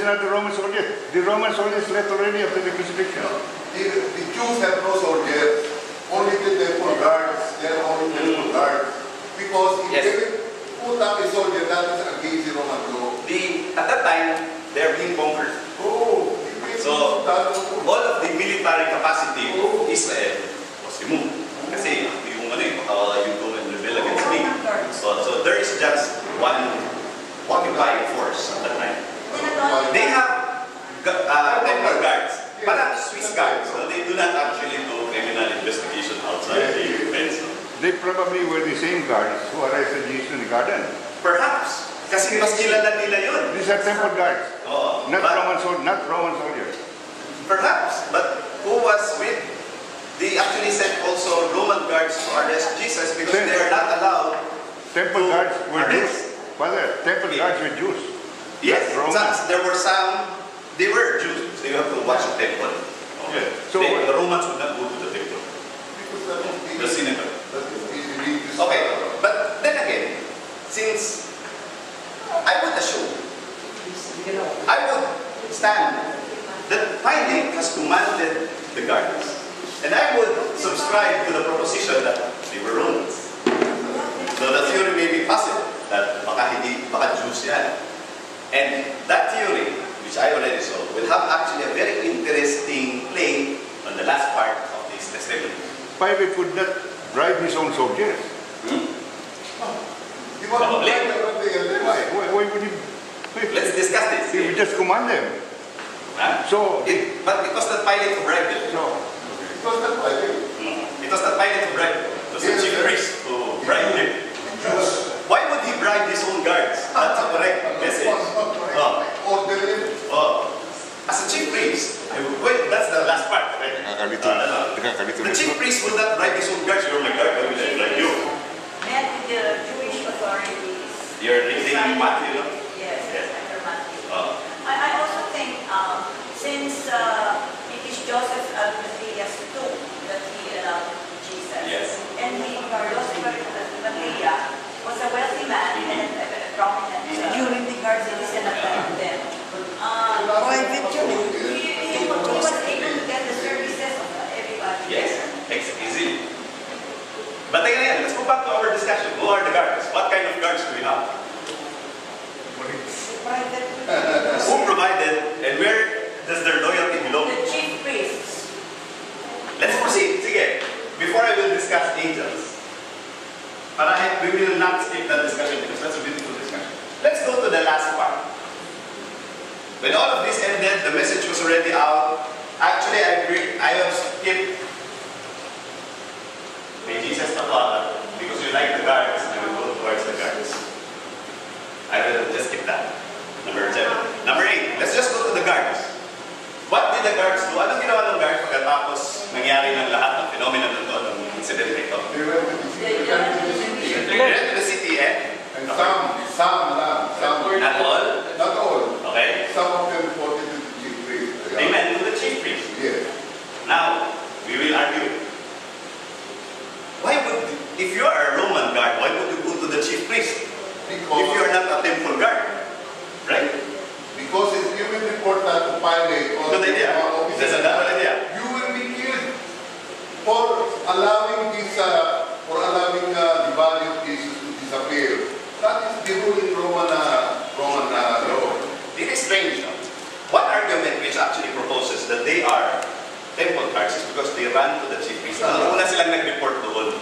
are not the Roman soldiers. The Roman soldiers left already after the crucifixion. The Jews have no soldiers, only the temple guards. They are only temple guards. Because if Yes. they put up a soldier, that is against the Roman law. At that time, they're being conquered. Oh, So, all of the military capacity of Israel was removed. Kasi yung baka you go and rebel against me. So there is just one occupying force at that time. They have temple guards, parang Swiss guards. So they do not actually do criminal investigation outside the fence. They probably were the same guards who arrested Jesus in the garden. Perhaps, kasi mas kilala nila yun. These are temple guards, Oo, not but- Roman soldiers. Perhaps, but who was with? They actually sent also Roman guards to arrest Jesus because they are not allowed. Temple to guards were Jews. arrest. Father, temple guards were Jews. Yes, Not Roman. there were some, they were Jews, so you have to watch the temple. Okay. Yeah. So- The Romans would not go to the temple, Because that is the synagogue. that is the religious. Okay, but then again, since I would assume, I would stand that Pilate has commanded the guards. And I would subscribe to the proposition that they were Romans. So the theory may be possible that baka Jews yan. And that theory, which I already saw, will have actually a very interesting play on the last part of this testimony. Pilate would not bribe his own soldiers. Di ba kung Probably. Why would he? Let's discuss this. He would just command them. Huh? So, But it was not Pilate who bribed them. Because that It was not Pilate who bribed them. It was the chief priest who bribed him. Why would he bribe his own guards? That's a correct message. As a chief priest, that's the last part. Right? The chief priest would not bribe his own guards. You're my guard, why will I bribe you? Met with the Jewish authorities. You're reading Matthew, no? Yes, Yes. under Matthew. Oh. I also think since it is Joseph Arimathea's tomb that he allowed Jesus, Yes. and Joseph Arimathea was a wealthy man and a prominent during the Garcinism at them. He was able to get the services of everybody. Yes, easy. But again, let's go back to our discussion. Who are the guards? What kind of guards do we have? Who provided and where does their loyalty belong? The chief priests. Let's proceed. Sige. Before I will discuss angels, we will not skip that discussion because that's a beautiful discussion. Let's go to the last part. When all of this ended, the message was already out. Actually, I have skipped. May Jesus the Father, because you like the guards, I will go towards the guards. I will just skip that. Number 7. Number 8, let's just go to the guards. What did the guards do? Anong ginawa ng guards pagkatapos nangyari ng lahat ng phenomena nito, ng incident nito? They went to the city. They went to the city And some, not all, not all. okay? Some of them reported to the chief priest. They went to the chief priest. Yes. Now, we will argue. Why would, if you are a Roman guard, why would you go to the chief priest? If you are not a temple guard, right? Because if you will report that to Pilate or Good idea. That's a good idea. you will be killed for allowing the body of Jesus to disappear. That is the rule in Roman law. It is strange, no? One argument which actually proposes that they are temple guards is because they ran to the chief priest. Una silang nag-report doon,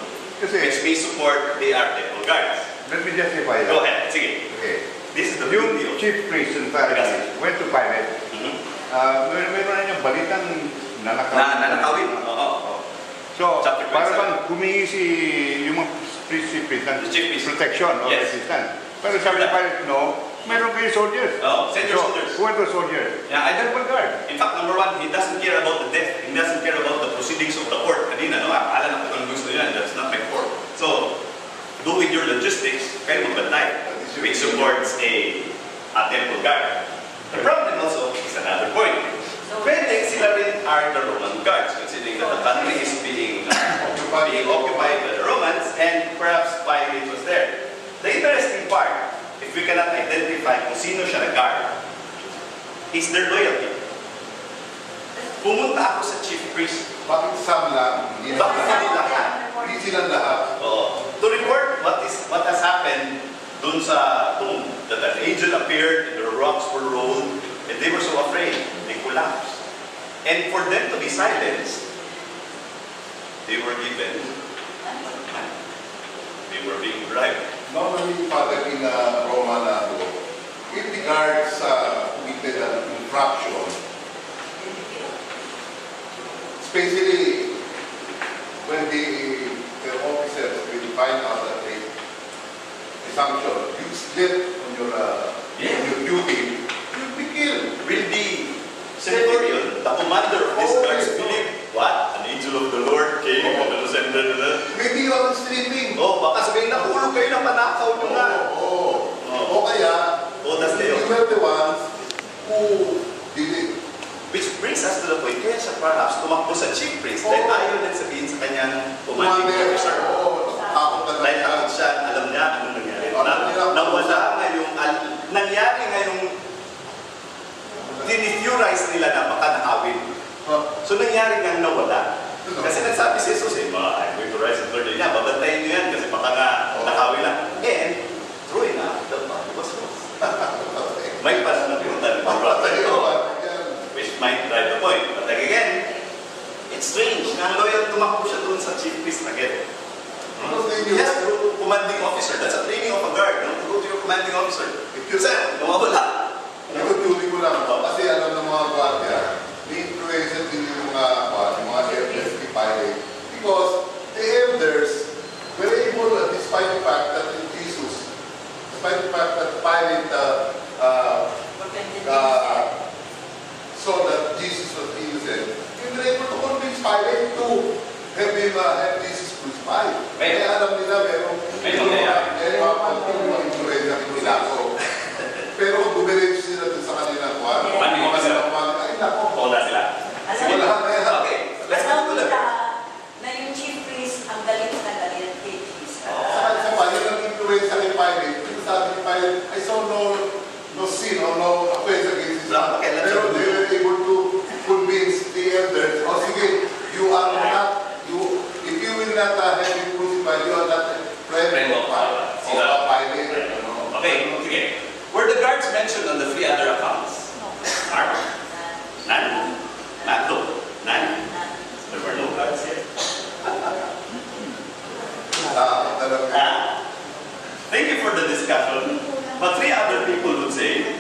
Kasi, which may support they are temple guards. let me justify that. Go ahead, sige. Okay. This is the Yung beauty of chief priests and Pharisees went to Pilate Mhm. meron na niyang balitang Nanakawin. Oo. So, Chapter para 27. bang humingi yung mga chief priest ng The chief priest. protection or Yes. resistance. Pero sabi ni Pilate, no, meron kayo soldiers. Oh, send your soldiers. Who are the soldiers? Yeah, I don't. Temple guard. In fact, number one, he doesn't care about the death. He doesn't care about the proceedings of the court. Kanina, no? Akala na kung gusto niya. That's not my court. So, do with your logistics, kayo magbantay. Which supports a temple guard. The problem also is another point. Pwede sila rin are the Roman guards, considering that the country is being occupied by the Romans, and perhaps Pilate was there. The interesting part, if we cannot identify kung sino siya na guard, is their loyalty. Pumunta ako sa chief priest. Bakit some lang? Hindi Bakit hindi lahat? Hindi silang lahat. To report what has happened dun sa tomb, that an angel appeared, and the rocks were rolled, and they were so afraid, they collapsed. And for them to be silenced, they were given, they were being bribed. Normally, Father, in Roma na if the guards committed an infraction, especially when the officers will find out that they sanction, you slip on your duty, you'll be killed. Will the centurion, the commander of these guards, believe, what? An angel of the Lord came and sent them. Maybe you are sleeping. Oh, baka sabihin na, ulong kayo na panakaw nyo na. O kaya, That's you kayo. were the ones who did it. Which brings us to the point, kaya siya perhaps tumakbo sa chief priest dahil ayaw din sabihin sa kanyang commanding officer. Takot na Dahil takot siya, alam niya anong nangyari. Nawala nga yung, nangyari nga yung dinifurize nila na baka nakawin. So nangyari nga nawala. Kasi nagsabi si Jesus, I'm going to rise in third day niya, babantayin niyo yan kasi baka nga nakawin lang. And, true enough, the body was lost. May pas na pinuntan. Which might drive the point. But again, it's strange. Ang loyal tumakbo siya doon sa chief priest again. He has to commanding officer. That's a training of a guard. No? To go to your commanding officer. If you say, nawawala. Itutuloy ko lang ito kasi alam ng mga guardia, ni-influence din yung mga elders ni Pilate. Because the elders were able, despite the fact that Jesus, despite the fact that Pilate saw that Jesus was innocent, they were able to convince Pilate to have Jesus crucified. Kaya alam nila merong influensya ng Pilato. Pero dumiretso sila dun sa kanila kuwan. Ay nako. Wala sila. Sige, lahat na yan. Okay. Let's go to the... na yung chief priest ang galit na galit kay Jesus. Sa yun ang influensya kay Pilate. Sabi ni Pilate, I saw no sin or no offense against his son. Pero they were able to convince the elders, sige, you are not, if you will not have him crucified, you are not a friend of Pilate. Okay, sige. Were the guards mentioned on the three other accounts? Mark? None? Matthew? None? There were no guards here. Thank you for the discussion. But three other people would say,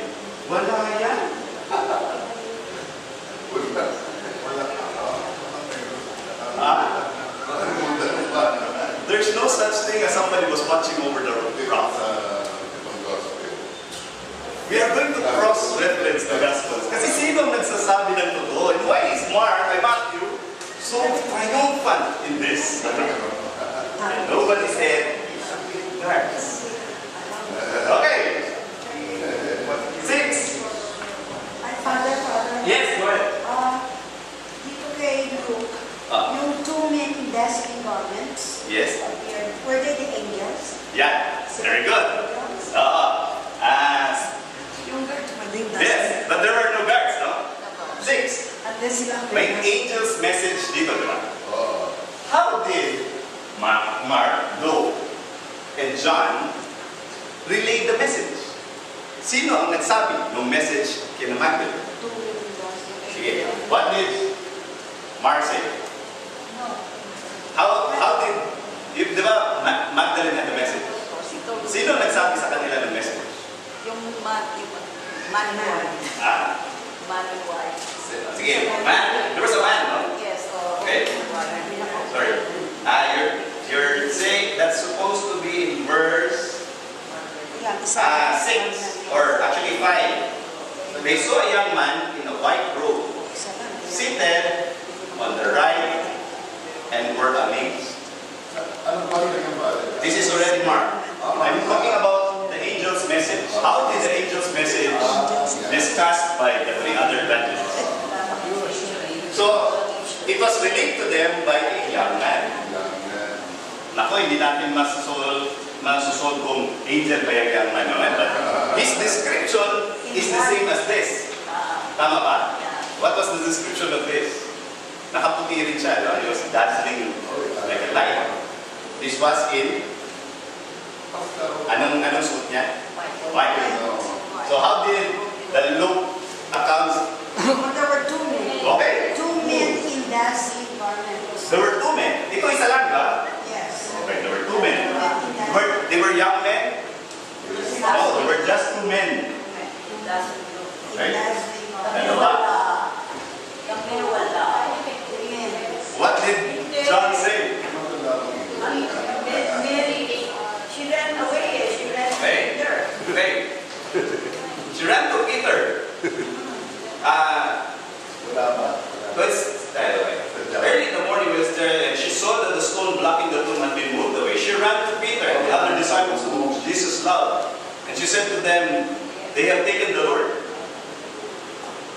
wala yan. There's no such thing as somebody was watching over the rock. We are going to cross-reference the Gospels. Kasi sino nagsasabi ng totoo? And why is Mark, by Matthew, so triumphant in this? And nobody said, guards. Okay. 6. Father. Yes, go ahead. Dito kay Luke, yung two men in dazzling garments Yes. appeared. Were they the angels? Yeah. Very good. Yes, but there were no guards, no? 6. At then sila May angel's message dito, di ba? How did Mark, Luke, and John relay the message? Sino ang nagsabi ng message kina Magdalene? Sige. What did Mark say? How did, di ba Magdalene had the message? Sino nagsabi sa kanila ng message? Yung manual. man and wife. Sige, man. There was a man, no? Yes, so. Okay. Sorry. You're saying that's supposed to be in verse 6, or actually 5. They saw a young man in a white robe, seated on the right, and were amazed. Anong balik yung balik? This is already marked. I'm talking about the angel's message. How did the angel's message discussed by the 3 other evangelists? So, it was relayed to them by a young man. Nako, hindi natin masusod kung angel ba yung young man. But his description is the same as this. Tama ba? What was the description of this? Nakaputi rin siya. No? He was dazzling like a light. This was in... Anong suit niya? White. So how did the Luke accounts... There were 2 men. Okay. 2 men in dazzling garments. There were 2 men. Ito isa lang ba? Yes. Okay, there were 2 men. They were young men? No, they were just 2 men. Right? Ano ba? What did John say? Mary, she ran away. She ran to Peter. Okay. She ran to Peter. Early in the morning we was there, and she saw that the stone blocking the tomb had been moved away. She ran to Peter and the other disciples whom Jesus loved, and she said to them, "They have taken the Lord."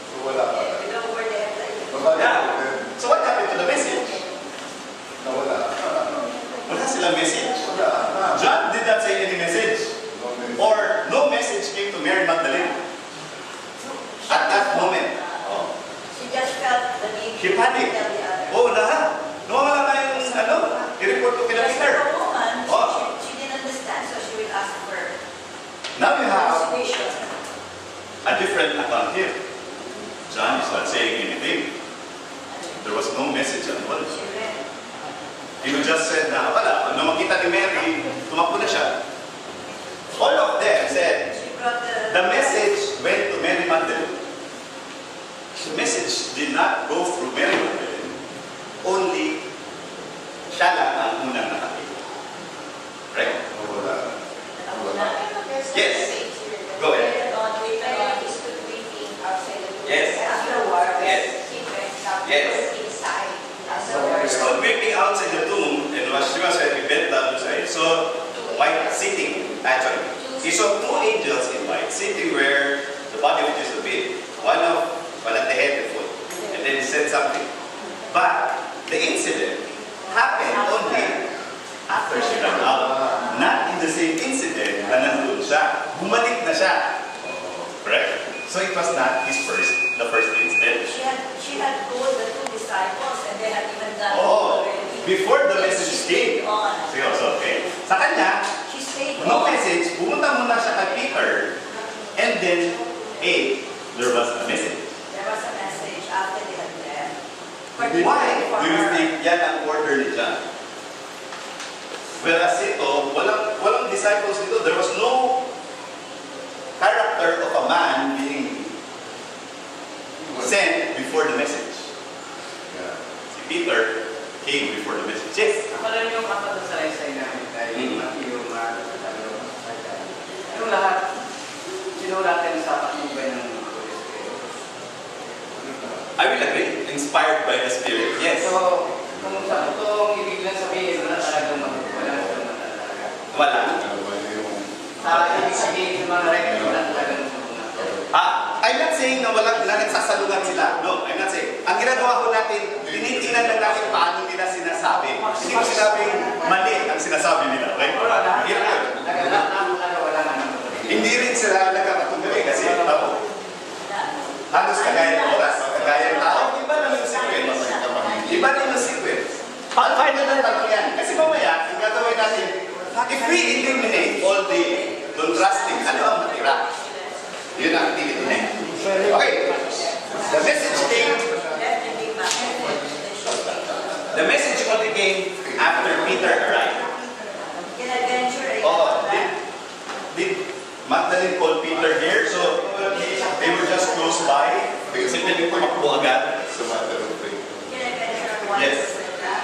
So wala pa. You know where they have taken. Yeah. So what happened to the message? Nawala. Wala silang message. Wala. John did not say any message. Or no message came to Mary Magdalene at that moment. She just felt the need She panicked. to tell the other. Oh, lahat. Nawala na yung i-report ko kina Just Peter. like a woman, Oh. she didn't understand, so she will ask for Now we have persuasion. a different account here. John is not saying anything. There was no message at all. She read. He just said na, wala, nung makita ni Mary, tumakbo na siya. All of them said, She brought the message went to Mary Magdalene. The message did not go through Mary Magdalene. Only siya lang ang unang nakakita. Right? Nawala. Yes. Go ahead. Yes. Yes. Yes. Stood weeping outside the tomb, and she was bent down inside. So, white sitting, actually. He saw 2 angels in white sitting where the body of Jesus had been. One at the head and foot. And then he said something. But the incident happened only after she ran out. Not in the same incident na nandun siya. Bumalik na siya. Correct? So it was not the first incident. She had told the 2 disciples, and they had even done Oh, already. before the message came. On. So, okay. Sa kanya, She stayed no on. message, pumunta muna siya kay Peter, and then, there was a message. There was a message after they had left. Why For do you her. think yan ang order ni John? Whereas ito, walang disciples dito. There was no character of a man being sent before the message. Yeah. Si Peter came before the message. Yes. Alam niyo, kapag-salaysay namin tayo, yung yung lahat, sinulat natin sa patnubay ng Holy Spirit. I will agree. Inspired by the Spirit. Yes. So, kung sa totoong ibig lang sabihin, wala talagang talaga. Wala. Ibig sabihin sa mga record, wala talagang I'm not saying na nagsasalungan sila. No, I'm not saying. Ang ginagawa ko natin, tinitingnan lang natin paano nila sinasabi. Hindi ko sinabing mali ang sinasabi nila. Okay? Hindi rin sila nagkakatuloy kasi halos kagaya ng oras, kagaya ng tao. Iba naman yung sequence. Iba naman yung sequence. Paano na tanong yan? Kasi mamaya, ang gagawin natin, if we eliminate all the contrasting, ano ang matira? Yun ang activity na yun. Okay. The message came. The message only came after Peter arrived. Oh, did Magdalene call Peter here? So they were just close by Kasi pwede tumakbo agad. It's a matter of faith. Can I venture one Yes. percent that?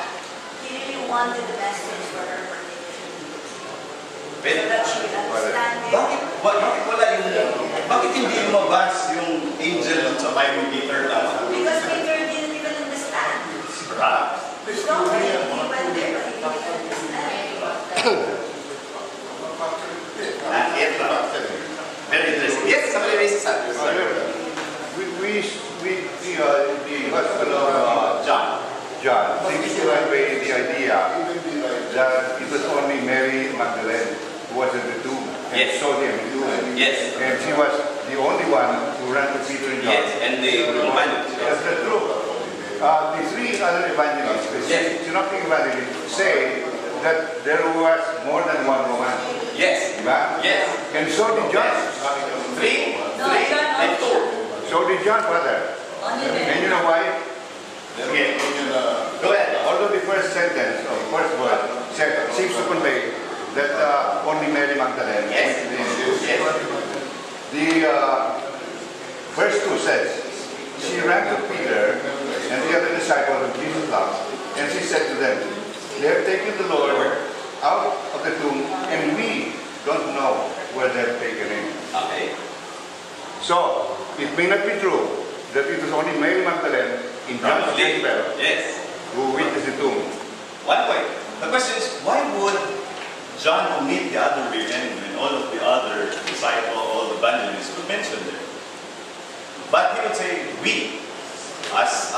He really wanted the message for her particular. So Pwede. that she will understand it. Bakit wala bakit hindi lumabas yung angel dun sa Bible Peter lang? Because Peter didn't even understand. Perhaps. No, he went there, but he didn't understand. Yes, very interesting. Yes, somebody raised his hand. The husband of John seems to have the idea that it was only Mary Magdalene who was in the tomb and Yes. saw the empty tomb. Yes. And she was the only one who ran to Peter and John. Yes, and they reminded. That's the truth. The three other evangelists, the Yes. synoptic evangelists, say that there was more than one woman. Yes. Diba? Yes. And so did John. Three, No, John and also. two. So did John, Father. Only And Mary. you know why? Okay. Go ahead. Although the first sentence or first word seems to convey that only Mary Magdalene. Yes. Yes. The verse 2 says, she ran to Peter and the other disciple whom Jesus loved, and she said to them, they have taken the Lord out of the tomb, and we don't know where they have taken him. Okay. So, it may not be true that it was only Mary Magdalene in John's Probably. Gospel Yes. who witnessed the tomb. One point. The question is, why would John omit the other women when all of the other disciples, all the evangelists would mention them? But he would say, we, as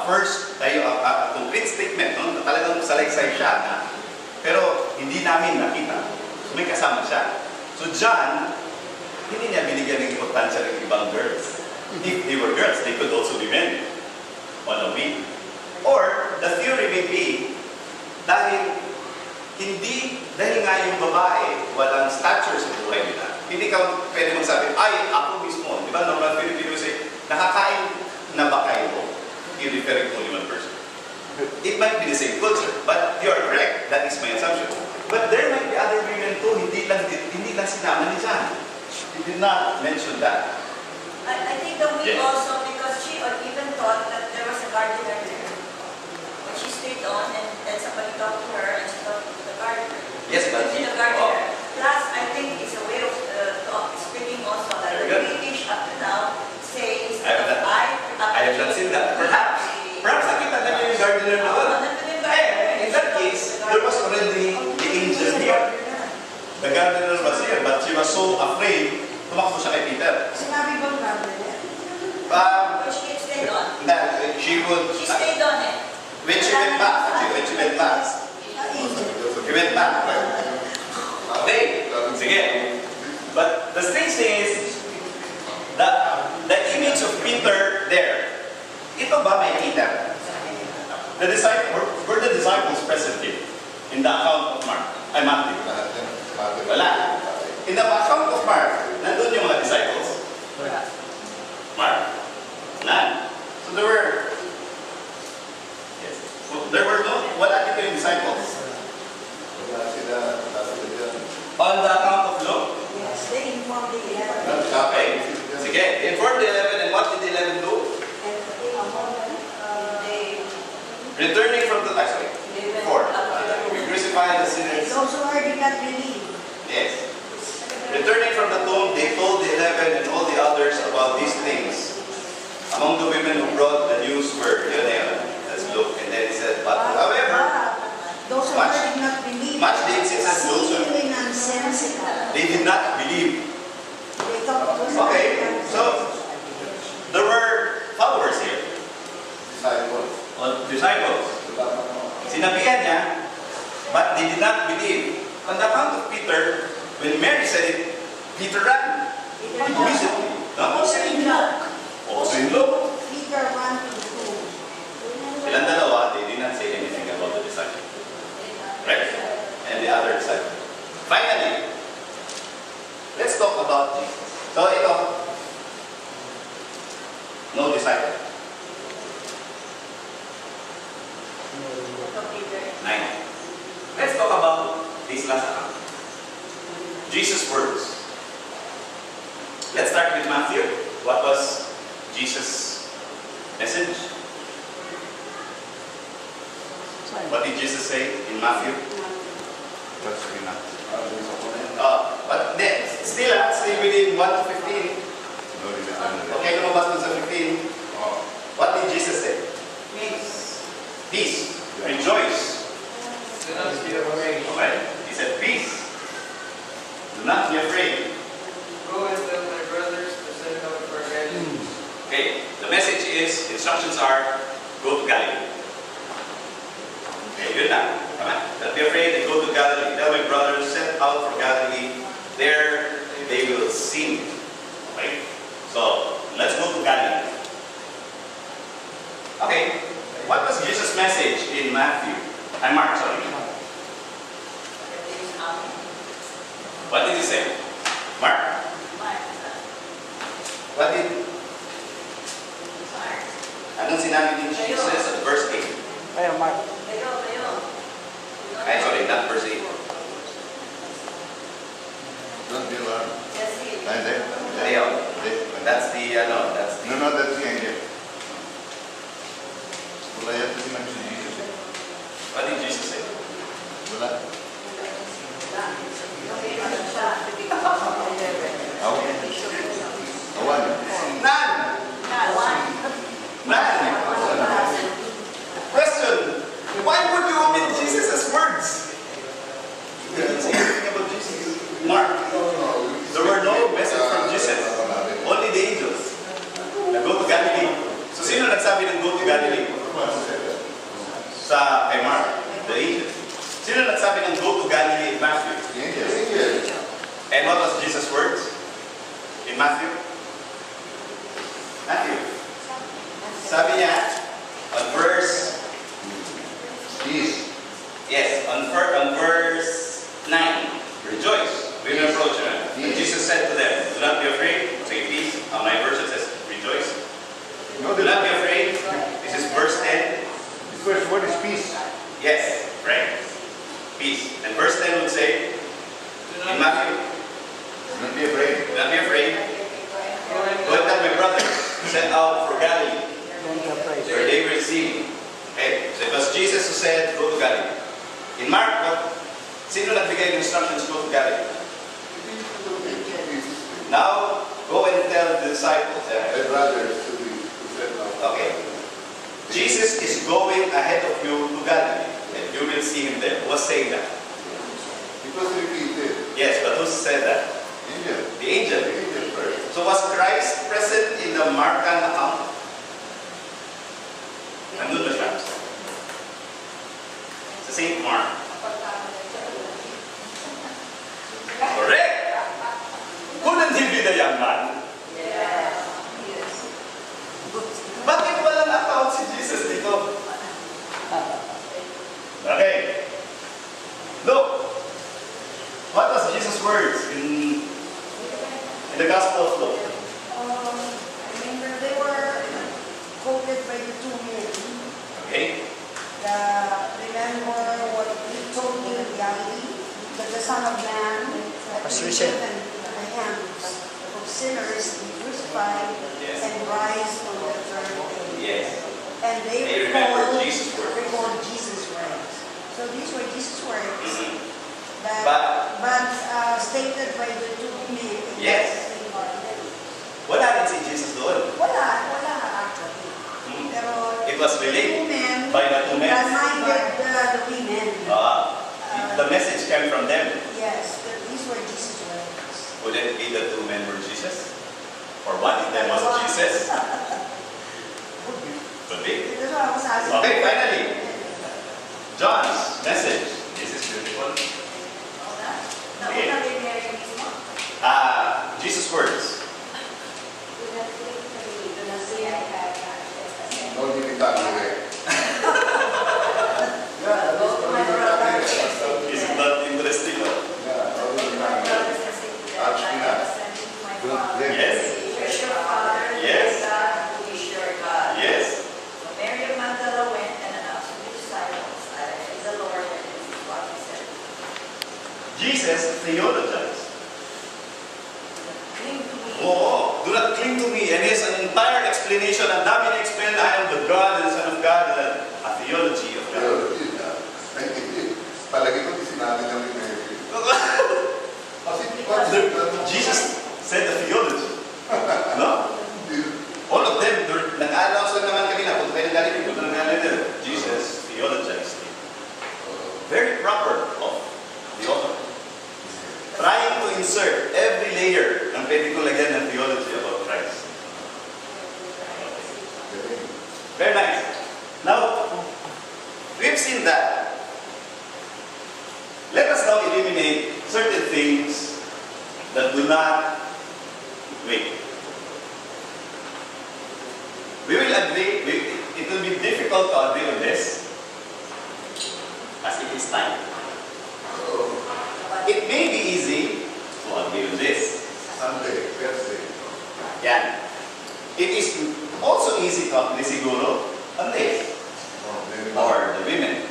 first, complete statement, no? Talagang salaysay siya na, pero hindi namin nakita. So may kasama siya. So John, hindi niya binigyan ng importansya ng ibang girls. If they were girls, they could also be men on a week. Or, the theory may be, dahil nga yung babae, walang stature sa buhay nila. Hindi ka pwede magsabi, ay, ako mismo. Di ba, normal Filipino say, nakakain na ba kayo? You're referring to only one person. It might be the same culture, but you are correct. That is my assumption. But there might be other women too, hindi lang sinama ni John. He did not mention that. I think the week Yes. also, because she even thought that there was a gardener there. But she stayed on and somebody talked to her and she talked to the gardener. Yes, but To the gardener. Plus, I think it's a way of speaking also that Very the good. British up to now says I have not seen that. Perhaps nakita na niyo yung gardener doon. In that case, there was already the angel here. The gardener was here, but she was so afraid, tumakbo siya kay Peter. Sinabi bang gardener? But she stayed on. She would, She stayed on it. when she went back, she went back. She went back. Okay, sige. But the strange thing is, the image of Peter there, ito ba may Peter? Were the disciples present here in the account of Matthew? Wala. In the account of Mark, nandun yung mga disciples? Mark? None. So there were wala dito yung disciples. On the account of Luke? Yes, they informed the 11. Okay. Sige, inform the 11, and what did the 11 do? Returning from the, four. We crucified the sinners. Those who heard did not believe. Yes. Returning from the tomb, they told the 11 and all the others about these things. Among the women who brought the news were let's look, and then he said, but however, Those who heard did not believe. much they insisted, those who Seemingly nonsensical. they did not believe. They thought it was Okay, nonsensical. so there were followers here, disciples. Sinabihan niya, but they did not believe. On the account of Peter, when Mary said it, Peter ran. Immediately. Also in Luke. Also in Luke. Peter 1:2. Ilang dalawa, they did not say anything about the disciple. Right? And the other disciple. Finally, let's talk about Jesus. So ito, no disciple. 9. Let's talk about this last account. Jesus' words. Let's start with Matthew. What was message? What did Jesus say in Matthew? That's enough. But then, still within 1 to 15. No limit on the Okay, lumabas dun sa 15. What did Jesus say? Peace. Peace. Rejoice. Do not be afraid. Okay? He said peace. Do not be afraid. Go and tell my brothers to send out for Galilee. Okay? The message is, instructions are, go to Galilee. Okay, yun lang. Tama? Don't be afraid and go to Galilee. Tell my brothers, set out for Galilee. There they will see me. Okay? So, let's go to Galilee. Okay. What was Jesus' message in Matthew? Mark, sorry. What did he say? Mark? What did... Anong sinabi ni Jesus at verse 8? Ayan, Mark. Ay, sorry, not verse 8. Don't be alarmed. Yes, Leo. That's the, that's the... No, that's the angel. Wala yan kasi namin si Jesus. What did Jesus say? Wala. Awan. None! None! Question. Why would you omit Jesus' words? He didn't say anything about Jesus. Mark. There were no message from Jesus. Only the angels. Go to Galilee. So sino nagsabi ng go to Galilee? Sa kay Mark, the angel. Sino nagsabi ng go to Galilee in Matthew? The angel. And what was Jesus' words in Matthew? Matthew. Sabi niya, on verse, Peace. yes, on verse 9, rejoice. We will approach him. And Jesus said to them, do not be afraid. Say peace. My version says rejoice. No, Do not be afraid. This is verse 10. the first word is peace. Yes, right. Peace. And verse 10 would say, in Matthew, Don't be afraid. do not be afraid. Go and tell my brothers, set out for Galilee, Don't be afraid. where they will see me. Okay, so it was Jesus who said, go to Galilee. In Mark, sino nagbigay ng instructions, go to Galilee? Now, go and tell the disciples. My brothers to send out. Okay. Jesus is going ahead of you to Galilee, and you will see him there. Who was saying that? It was repeated. Yes, but who said that? Angel. The angel. Angel first. So was Christ present in the Markan account? Nandun ba siya? Sa St. Mark. Correct! Couldn't he be the young man? Bakit walang account si Jesus dito? Okay. Look. What was Jesus' words in the Gospel of Luke? Remember, they were quoted by the two men. Okay. Remember what he told you in Galilee, that the Son of Man Was will be risen. given into the hands of sinners, be crucified, Yes. and rise on the third day. Yes. And They they remember Jesus' words. recalled Jesus' words. So these were Jesus' words Mhm. but stated by the two men. Yes. Wala rin si Jesus doon. Wala actually. Hmm. Pero It was relayed by the two men. reminded the women. The message came from them. Yes, that these were Jesus' words. Would it be the two men were Jesus? Or one of them was Jesus? Could be. That's what I was asking. Okay, finally. John's message. This is beautiful. Jesus' words. No limitante. Is it not interesting? No? Yeah, no limitante. Actually not. Don't blame. Yes. Yes. Yes. Mary of Magdala went and announced to the disciples, "Is the Lord," and this is what he said. Jesus theologized. Cling to me. Oh, do not cling to me. And he has an entire explanation explanation. Ang dami na explain. I am the God and Son of God. And a theology of God. Theology na. Ay, hindi. Palagi ko sinabi lang ni Mary. Kasi Jesus said the theology. No? All of them, nag-announce lang naman kanina. Punta kayo ng Galilee, punta ng Galilee. Jesus theologized it. Very proper of the author. Trying to insert every layer ng pwede ko lagyan ng theology about Christ. Very nice. Now, we've seen that. Let us now eliminate certain things that do not wait. We will agree, it will be difficult to agree on this as it is time. It may be easy to agree on this. Sunday, Wednesday. Yeah. It is also easy to agree siguro on this. Or the women.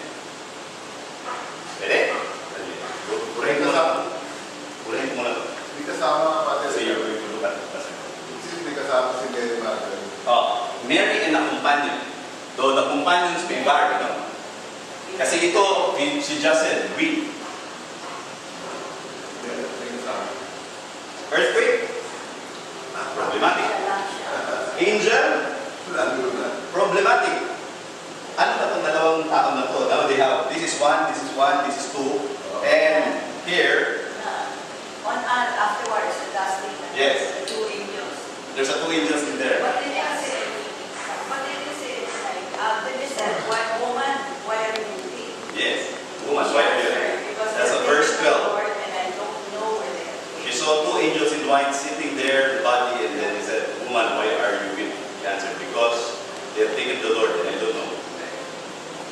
Pwede? Purahin mo na. Purahin mo na ito. Hindi kasama pati Kasi you're going to look at it. Hindi kasama si Mary Magdalene. Oh, Mary and a companion. Though the companions may vary, no? Kasi ito, she just said, we. Earthquake? Problematic. Angel? Problematic. Ano ba itong dalawang taon na to? Now they have, this is one, this is one, this is two. And here, Afterwards, the last thing, yes, the two angels. there's a two angels in there. What did they say? What did they say? It's like, then they said, woman, why are you weeping? Yes. Woman, why are you there? Because That's they're a verse thinking of 12. the Lord, and I don't know where they are. She saw two angels in white sitting there, the body, and then he said, woman, why are you weeping? He answered, because they have taken the Lord, and I don't know.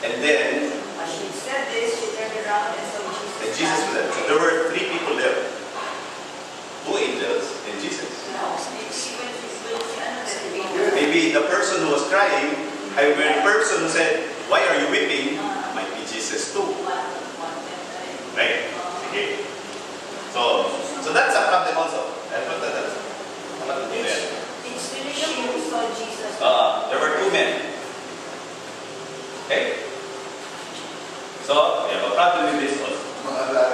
And then, As she said this, she turned around and saw Jesus. and Jesus was there. So there were three people there. Two angels and Jesus. No, Maybe the person who was crying, I mean, the person who said, why are you weeping? Might be Jesus too. Right? Okay. So that's a problem also. I thought that's a problem there. It's really she who saw Jesus. There were two men. Okay? So, we have a problem with this also.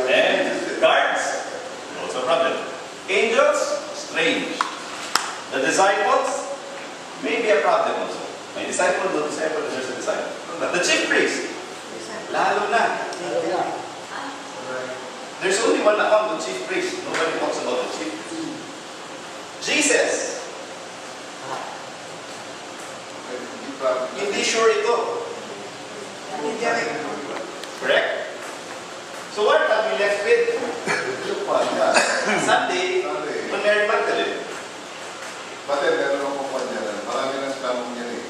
And guards, also a problem. Angels, strange. The disciples, maybe a problem also. May disciple, no disciple, there's a disciple. But the chief priest, lalo na. There's only one account of chief priest. Nobody talks about the chief priest. Jesus, hindi sure ito. Correct? So what have we left with? Sunday, on Mary Magdalene. Pati, meron akong kumpanya. Marami ng tamong yan eh.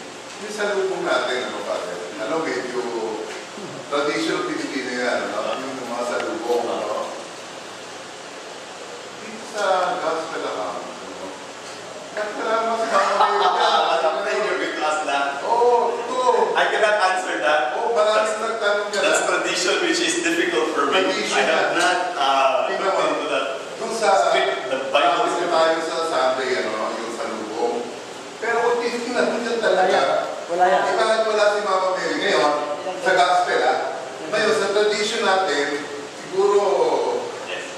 Yung salubong natin, medyo traditional Pilipino yan, yung mga salubong, Dito sa gospel account, nagkalaman si Mama Mary. You're going to ask that. Oo, ito. I cannot answer that. Oo, maraming nagtanong yan. That's tradition which is difficult for me. Tradition I have not looked into that. Doon sa Script, the Bible tapos is na tayo sa Sunday, yung salubong. Pero kung titignan dyan talaga, Wala yan. bakit wala si Mama Mary ngayon, sa gospel ngayon, sa tradition natin, siguro,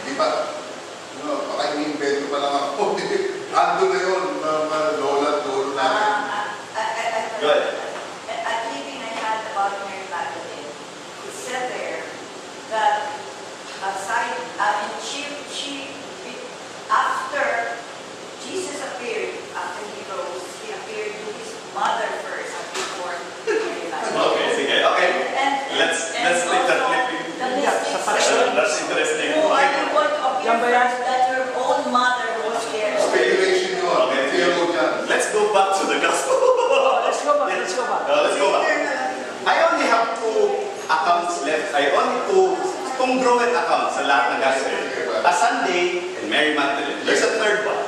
di ba, baka ini-invento pa lang ako, ando na yun, mga lola at lolo natin. Go ahead. At leaving I had about Mary Magdalene, it said there that aside, after Jesus appeared, after he rose, he appeared to his mother first before Mary Magdalene. Okay, sige. Okay. Let's take that clip. That's interesting. Who are you going to appear Yan ba yan? first that your own mother was there? Speculation yun, Okay. theologian. Let's go back to the gospel. Let's go back. Let's go back. I only have two accounts left. I only two congruent accounts sa lahat ng gospel. A Sunday and Mary Magdalene. There's a third one.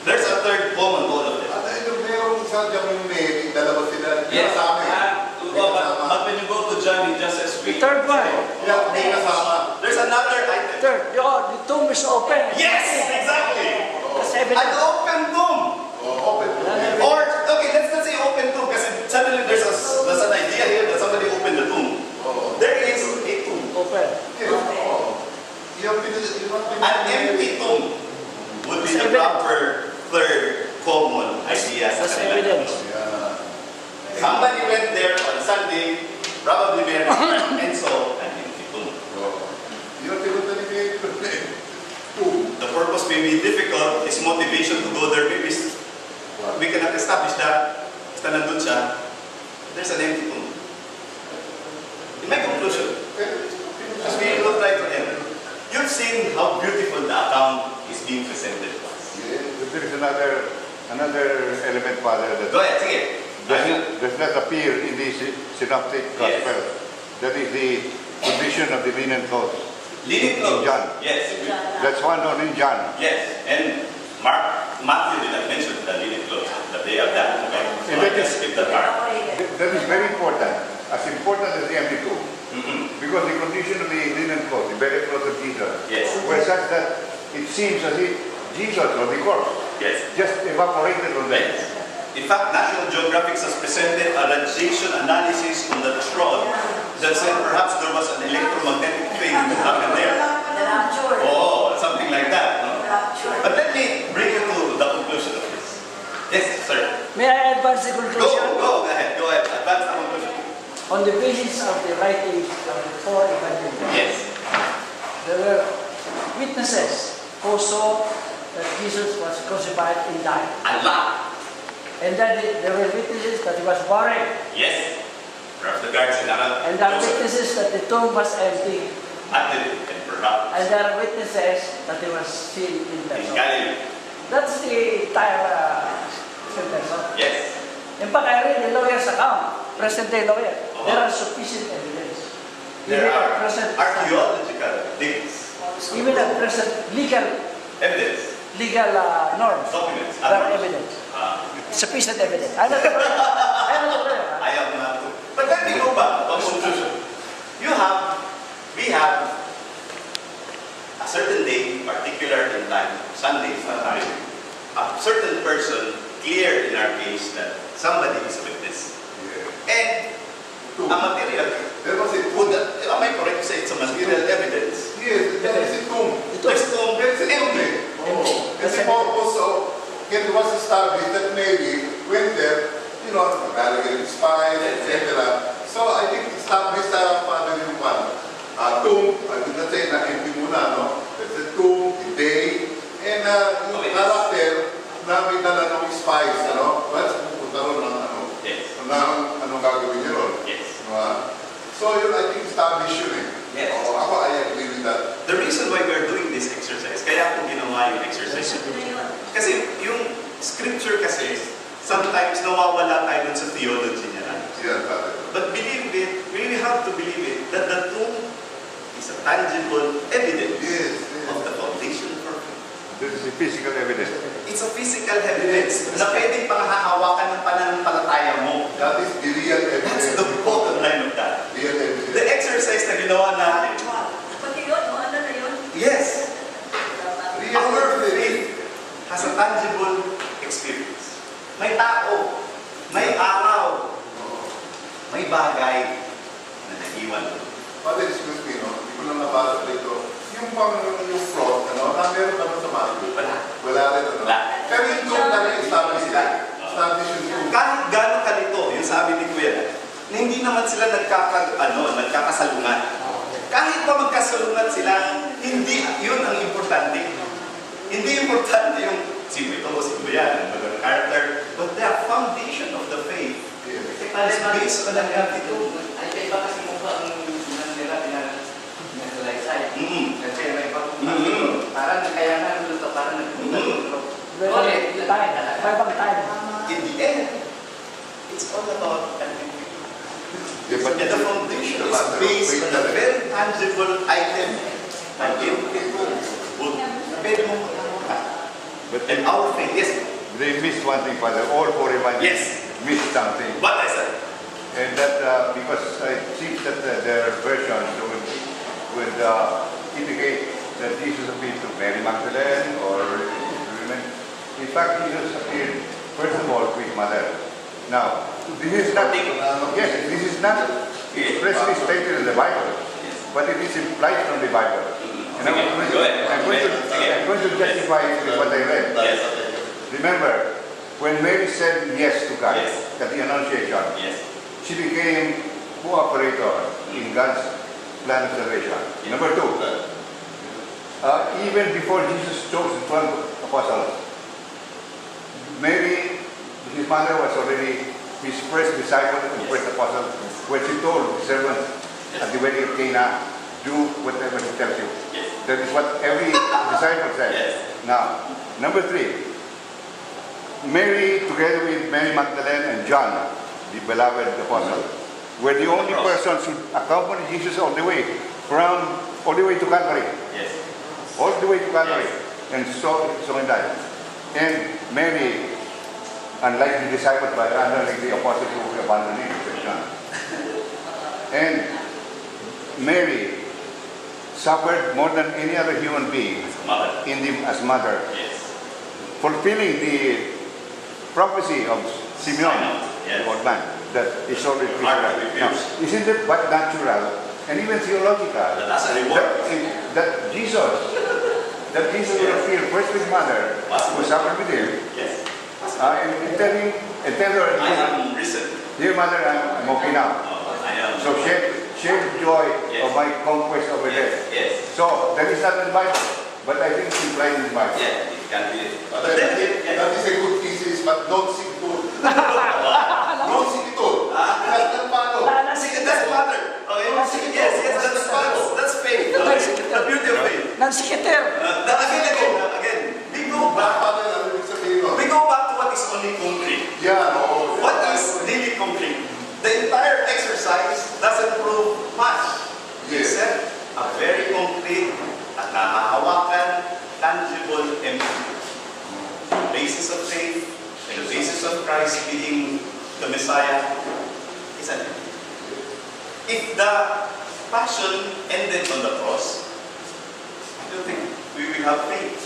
There's a third woman, all of them. At ayun, merong sa Jaming Mary, dalawa sila. Yes. Kasama eh. But when you go to John, it just says The third one. May kasama. There's another item. Third, the tomb is open. Yes, exactly. The seven. An open tomb. Open. Or An empty tomb would be the proper third common idea sa That's kanila. evidence. Yeah. Somebody went there on Sunday, probably may have and saw an empty tomb. Yung tinutalik tomb. The purpose may be difficult, his motivation to go there maybe we cannot establish that. Basta nandun siya, there's an empty tomb. In my conclusion, as we will try to end, you've seen how beautiful the account is being presented to us. There is another element, Father, that Go ahead, sige. does not appear in the synoptic Yes. gospel. That is the condition of the linen clothes. Linen clothes. In John. Yes. That's one known in John. Yes. And Matthew did not mention the linen clothes that they have done. Okay? So And I that just is- skip that part. That is very important. As important as the empty tomb. Mm-mm. Because the condition of the linen clothes, the burial clothes of Jesus, Yes. were such that it seems as if Jesus or the corpse Yes. just evaporated on them. Yes. In fact, National Geographic has presented a radiation analysis on the shroud that said perhaps there was an electromagnetic thing that happened there. The rapture. Oh, something like that. No? Rapture. But let me bring you to the conclusion of this. Yes, sir. May I advance the conclusion? Go ahead. Go ahead. Advance the conclusion. On the basis of the writings of the four evangelists, Yes. there were witnesses who saw that Jesus was crucified and died. A lot. And then there were witnesses that he was buried. Yes. Perhaps the guards in Arab. And there are witnesses that the tomb was empty. And perhaps And there are witnesses that he was seen in in person. Galilee. That's the entire sentence. No? Yes. In fact, I read the lawyer's account, present-day lawyer. There are sufficient evidence. There Even are at present, archaeological digs, even at present legal evidence, norms, documents, there are evidence. Sufficient evidence. I'm not a lawyer. I'm not a lawyer. I have not. But let me go back to conclusion. We have a certain day, particular in time, Sunday time, a certain person clear in our case that somebody is a witness. And a material, am I correct to say it's a material evidence? Yes, that is a tomb. There's no That's it, empty. Oh, and the purpose of it was established that maybe when there, Galilee spies, etc. So I think established Father yung tomb, I did not say na empty muna, no? That's the tomb, the day, and yung character na may dala ng spies, Once pupunta ron ng Yes. anong gagawin niyo ron. Yes. So yun, I think established yun eh. Yes. Ako, I agree with that. The reason why we are doing this exercise, kaya po ginawa yung exercise. Kasi yung scripture kasi, sometimes nawawala tayo dun sa theology niya. Yeah, Father. But believe it, we have to believe it, that the tomb is a tangible evidence Yes, of yes. the foundation for faith. This is the physical evidence. It's a physical evidence na pwedeng panghahawakan ng pananampalataya mo. That is the real That's evidence. the bottom line of that. Real evidence. The exercise na ginawa natin, Pati yun, ano na yun? yes, Real our evidence. faith has a tangible experience. May tao, may araw, may bagay na nag-iwan. Father, excuse me, Hindi ko lang nabasa dito. Yung plot, na meron naman sa Matthew. Wala rin, Wala. Pero yung tomb na rin-establish sila. Establish yung tomb. Kahit gano'ng kalito, yung sabi ni Kuya, na hindi naman sila nagkakasalungan. Kahit pa magkasalungan sila, hindi yun ang importante. Hindi importante yung sino ito o si Kuya, ang character, but the foundation of the faith is based on an attitude. Ay, iba kasi mo ba ang nila pinag-alaysay? Kasi may parang kaya nga doon ito, parang Time. In the end, it's all about an attitude. Yeah, but And the foundation is based on a very tangible item. An empty tomb. Pwede mo makakamuha. And our faith, yes. They missed one thing, Father. All four evangelists Yes. missed something. What I said. And that, because it seems that their versions would indicate that Jesus appeared to Mary Magdalene or women. In fact, Jesus appeared, first of all, to his mother. Now, this is not, yes, this is not expressly stated in the Bible, but it is implied from the Bible. And I'm Go ahead. going to justify it with what I read. Yes. Remember, when Mary said yes to God Yes. at the Annunciation, Yes. she became cooperator in God's plan of salvation. Number two, even before Jesus chose the 12 apostles, Mary, his mother, was already his first disciple and first apostle when she told the servants at the wedding of Cana, do whatever he tells you. Yes. That is what every disciple said. Yes. Now, number three, Mary, together with Mary Magdalene and John, the beloved apostle, were the only persons who accompanied Jesus all the way to Calvary. Yes. All the way to Calvary. And so and died. And Mary, unlike the disciples, but unlike the apostles who abandoned him, said John. And Mary suffered more than any other human being Mother. as mother, Yes. fulfilling the prophecy of Simeon, Yes. the old man, that is already Heart Israel. will be Now, pierced. isn't it but natural and even theological That's a reward. that Jesus will appear first with mother who suffered with him, Yes. and tell her, I am risen. dear mother, I'm okay now. I am. So share the joy of my conquest over death. Yes. So that is not in the Bible, but I think it's implied in the Bible. Yeah, it can be. But that is a good thesis, but don't sing to it. Don't sing to it. That's not Bible. See, that's matter. Okay? Yes, that's Bible. That's faith. The beauty of faith. Nansikiter. Again, we go back to what is only concrete. Yeah, no. What is really concrete? The entire exercise doesn't prove much. Yes. Except a very concrete at nakahawakan, tangible empty. The basis of faith and the basis of Christ being the Messiah is an empty. If the passion ended on the cross, I don't think we will have faith.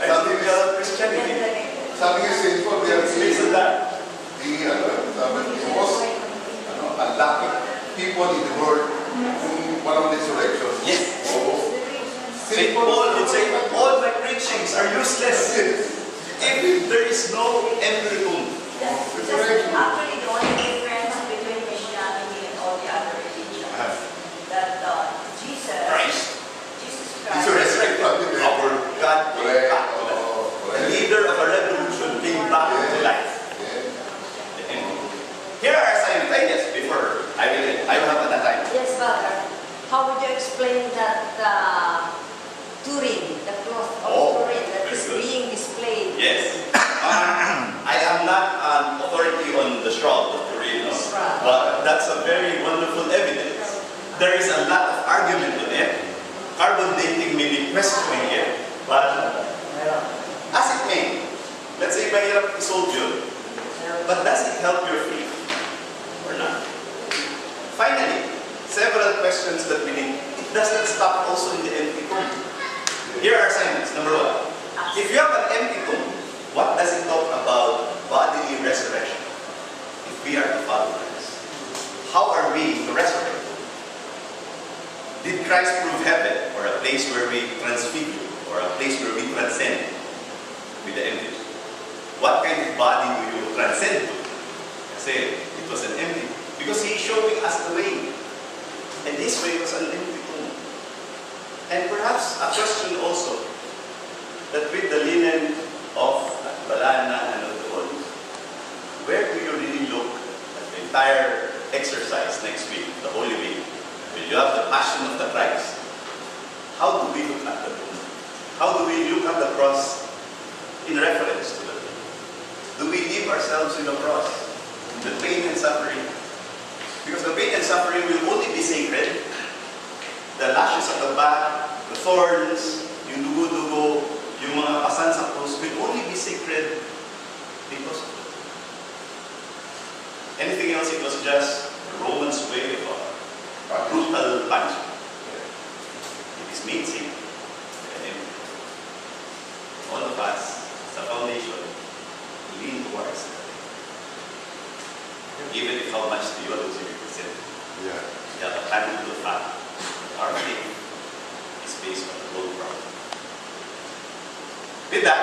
I don't think we will have Christianity. Sabi nga Saint Paul, we are Based on that. the most unlucky people in the world kung walang resurrection. Yes. Oo. St. Paul would say, all my preachings are useless if there is no empty tomb. That's actually the only difference between Christianity and all the other religions. That Jesus Christ, Resurrected. our God came back to life. The leader of a revolution came back to life. And here are some ideas before I will have another time. Yes, Father. How would you explain that Turin, the cloth of Turin that is very good. being displayed? Yes. I am not an authority on the shroud of Turin, no? Shroud. But that's a very wonderful evidence. There is a lot of argument on it. Carbon dating may be questioning it. But as it may, let's say mahirap isolve yun. But does it help your faith or not? Finally, several questions that we need. It doesn't stop also in the empty tomb. Here are assignments. Number one, if you have an empty tomb, what does it talk about bodily resurrection? If we are to follow Christ, how are we to resurrect? Did Christ prove heaven or a place where we transfigure or a place where we transcend with the empty tomb? What kind of body do you transcend to? Kasi it was an empty, because He is showing us the way. And this way was an empty tomb. And perhaps a question also, that with the linen of Balana and of the olives, where do you really look at the entire exercise next week, the Holy Week? When you have the passion of the Christ, how do we look at the tomb? How do we look at the cross in reference to the tomb? Do we give ourselves in the cross, the pain and suffering? Because the pain and suffering will only be sacred. The lashes of the back, the thorns, yung dugo-dugo, yung mga pasan sa cross will only be sacred because of it. Anything else, it was just Roman's way of brutal punishment. It is made sacred. And all of us, as a foundation, lean towards that. Even if how much theology we present. Yeah. We have a tangible fact. Our faith is based on the road problem. With that,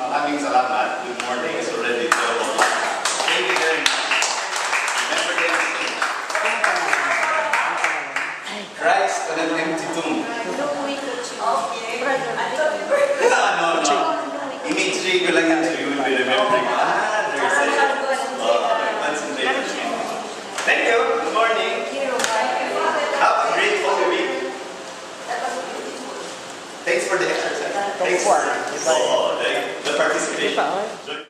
maraming salamat. Good morning. It's already 12 o'clock. Thank you very much. Remember them saying, Christ on an empty tomb. Louis Coching. Okay. I thought we were No. Imagery ko lang yan, so you will be remembering. There's a concentration. Thank you. Good morning. Have a great Holy Week. Thanks for the exercise. Thanks for the participation.